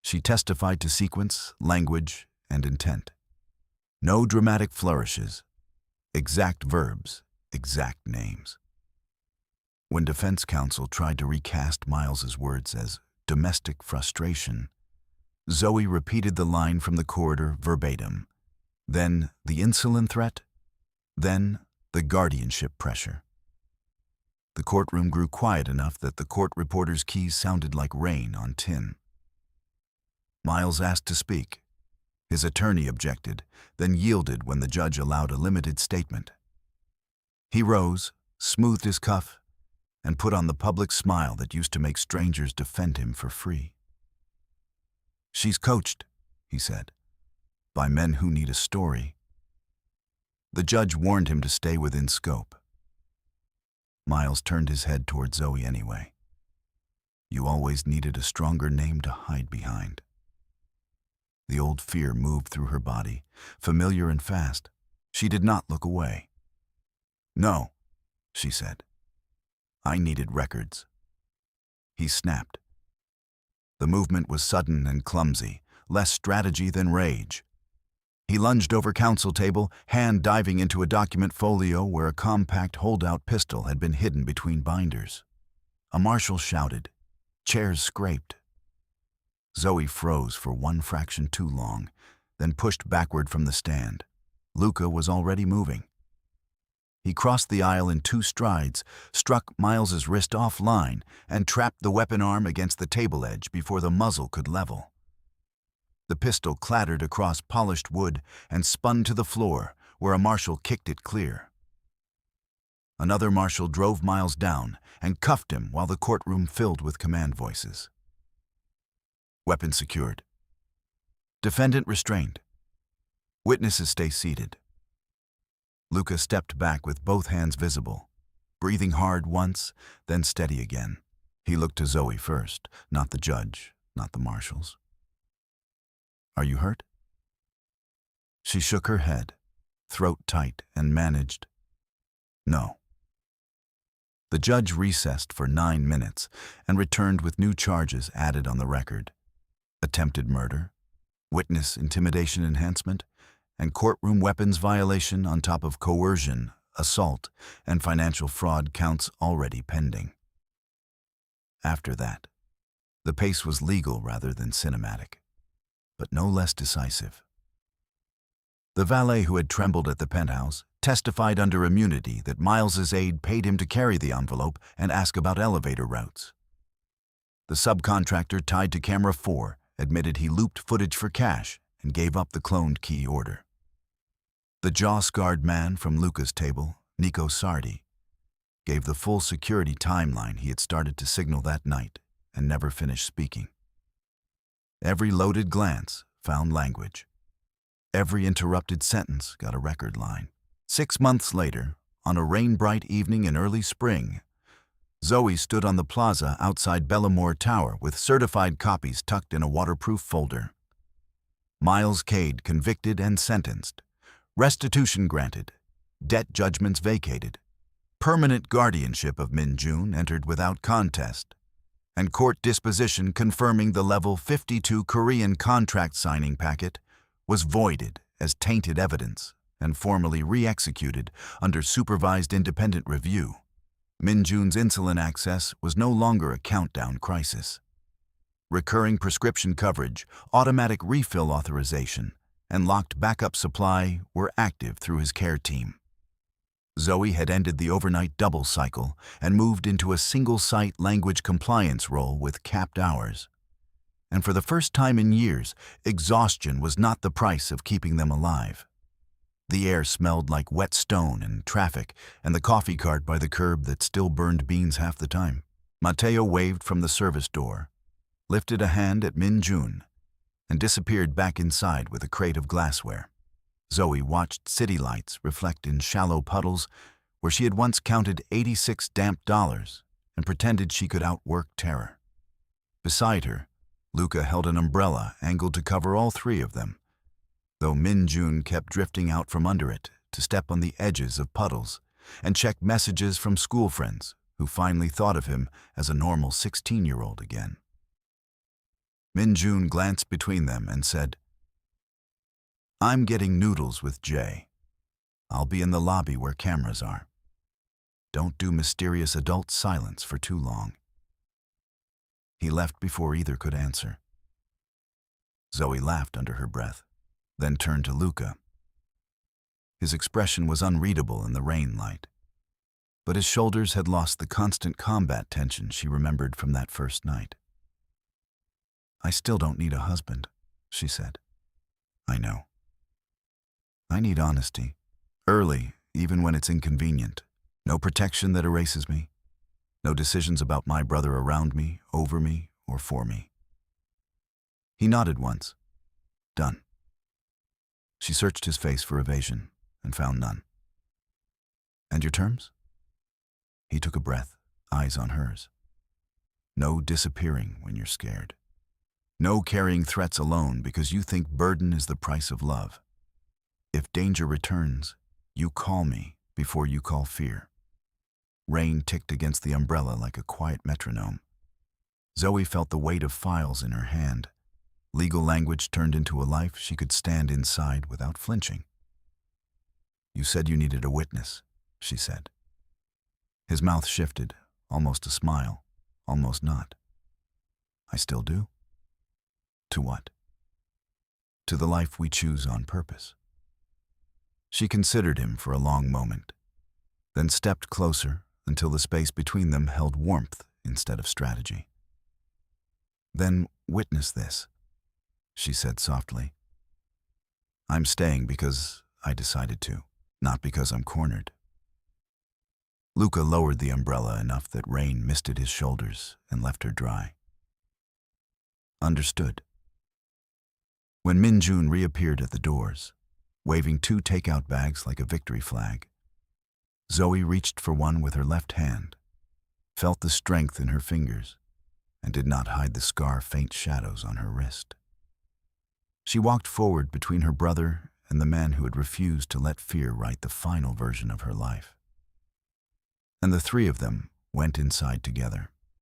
She testified to sequence, language, and intent. No dramatic flourishes, exact verbs, exact names. When defense counsel tried to recast Miles's words as domestic frustration, Zoe repeated the line from the corridor verbatim. Then the insulin threat, then the guardianship pressure. The courtroom grew quiet enough that the court reporter's keys sounded like rain on tin. Miles asked to speak. His attorney objected, then yielded when the judge allowed a limited statement. He rose, smoothed his cuff, and put on the public smile that used to make strangers defend him for free. "She's coached," he said, "by men who need a story." The judge warned him to stay within scope. Miles turned his head toward Zoe anyway. You always needed a stronger name to hide behind. The old fear moved through her body, familiar and fast. She did not look away. "No," she said. "I needed records." He snapped. The movement was sudden and clumsy, less strategy than rage. He lunged over counsel table, hand diving into a document folio where a compact holdout pistol had been hidden between binders. A marshal shouted. Chairs scraped. Zoe froze for one fraction too long, then pushed backward from the stand. Luca was already moving. He crossed the aisle in 2 strides, struck Miles's wrist offline, and trapped the weapon arm against the table edge before the muzzle could level. The pistol clattered across polished wood and spun to the floor, where a marshal kicked it clear. Another marshal drove Miles down and cuffed him while the courtroom filled with command voices. Weapon secured. Defendant restrained. Witnesses stay seated. Luca stepped back with both hands visible, breathing hard once, then steady again. He looked to Zoe first, not the judge, not the marshals. "Are you hurt?" She shook her head, throat tight, and managed, "No." The judge recessed for 9 minutes and returned with new charges added on the record. Attempted murder, witness intimidation enhancement, and courtroom weapons violation on top of coercion, assault, and financial fraud counts already pending. After that, the pace was legal rather than cinematic, but no less decisive. The valet who had trembled at the penthouse testified under immunity that Miles's aide paid him to carry the envelope and ask about elevator routes. The subcontractor tied to camera 4 admitted he looped footage for cash and gave up the cloned key order. The jaw-scarred man from Luca's table, Nico Sardi, gave the full security timeline he had started to signal that night and never finished speaking. Every loaded glance found language. Every interrupted sentence got a record line. 6 months later, on a rain-bright evening in early spring, Zoe stood on the plaza outside Bellamore Tower with certified copies tucked in a waterproof folder. Miles Cade convicted and sentenced. Restitution granted. Debt judgments vacated. Permanent guardianship of Min Jun entered without contest. And court disposition confirming the Level 52 Korean contract signing packet was voided as tainted evidence and formally re-executed under supervised independent review. Min Jun's insulin access was no longer a countdown crisis. Recurring prescription coverage, automatic refill authorization, and locked backup supply were active through his care team. Zoe had ended the overnight double cycle and moved into a single-site language compliance role with capped hours. And for the first time in years, exhaustion was not the price of keeping them alive. The air smelled like wet stone and traffic, and the coffee cart by the curb that still burned beans half the time. Mateo waved from the service door, lifted a hand at Min Jun, and disappeared back inside with a crate of glassware. Zoe watched city lights reflect in shallow puddles where she had once counted 86 damp dollars and pretended she could outwork terror. Beside her, Luca held an umbrella angled to cover all 3 of them, though Min Jun kept drifting out from under it to step on the edges of puddles and check messages from school friends who finally thought of him as a normal 16-year-old again. Min Jun glanced between them and said, "I'm getting noodles with Jay. I'll be in the lobby where cameras are. Don't do mysterious adult silence for too long." He left before either could answer. Zoe laughed under her breath, then turned to Luca. His expression was unreadable in the rain light, but his shoulders had lost the constant combat tension she remembered from that first night. "I still don't need a husband," she said. "I know. I need honesty, early, even when it's inconvenient, No protection that erases me. No decisions about my brother around me, over me, or for me. He nodded once. Done. She searched his face for evasion and found none. And your terms? He took a breath, eyes on hers. No disappearing when you're scared. No carrying threats alone because you think burden is the price of love. If danger returns, you call me before you call fear. Rain ticked against the umbrella like a quiet metronome. Zoe felt the weight of files in her hand. Legal language turned into a life she could stand inside without flinching. You said you needed a witness, she said. His mouth shifted, almost a smile, almost not. I still do. To what? To the life we choose on purpose. She considered him for a long moment, then stepped closer until the space between them held warmth instead of strategy. Then witness this, she said softly. I'm staying because I decided to, not because I'm cornered. Luca lowered the umbrella enough that rain misted his shoulders and left her dry. Understood. When Min-jun reappeared at the doors, waving 2 takeout bags like a victory flag, Zoe reached for one with her left hand, felt the strength in her fingers, and did not hide the scar-faint shadows on her wrist. She walked forward between her brother and the man who had refused to let fear write the final version of her life. And the 3 of them went inside together.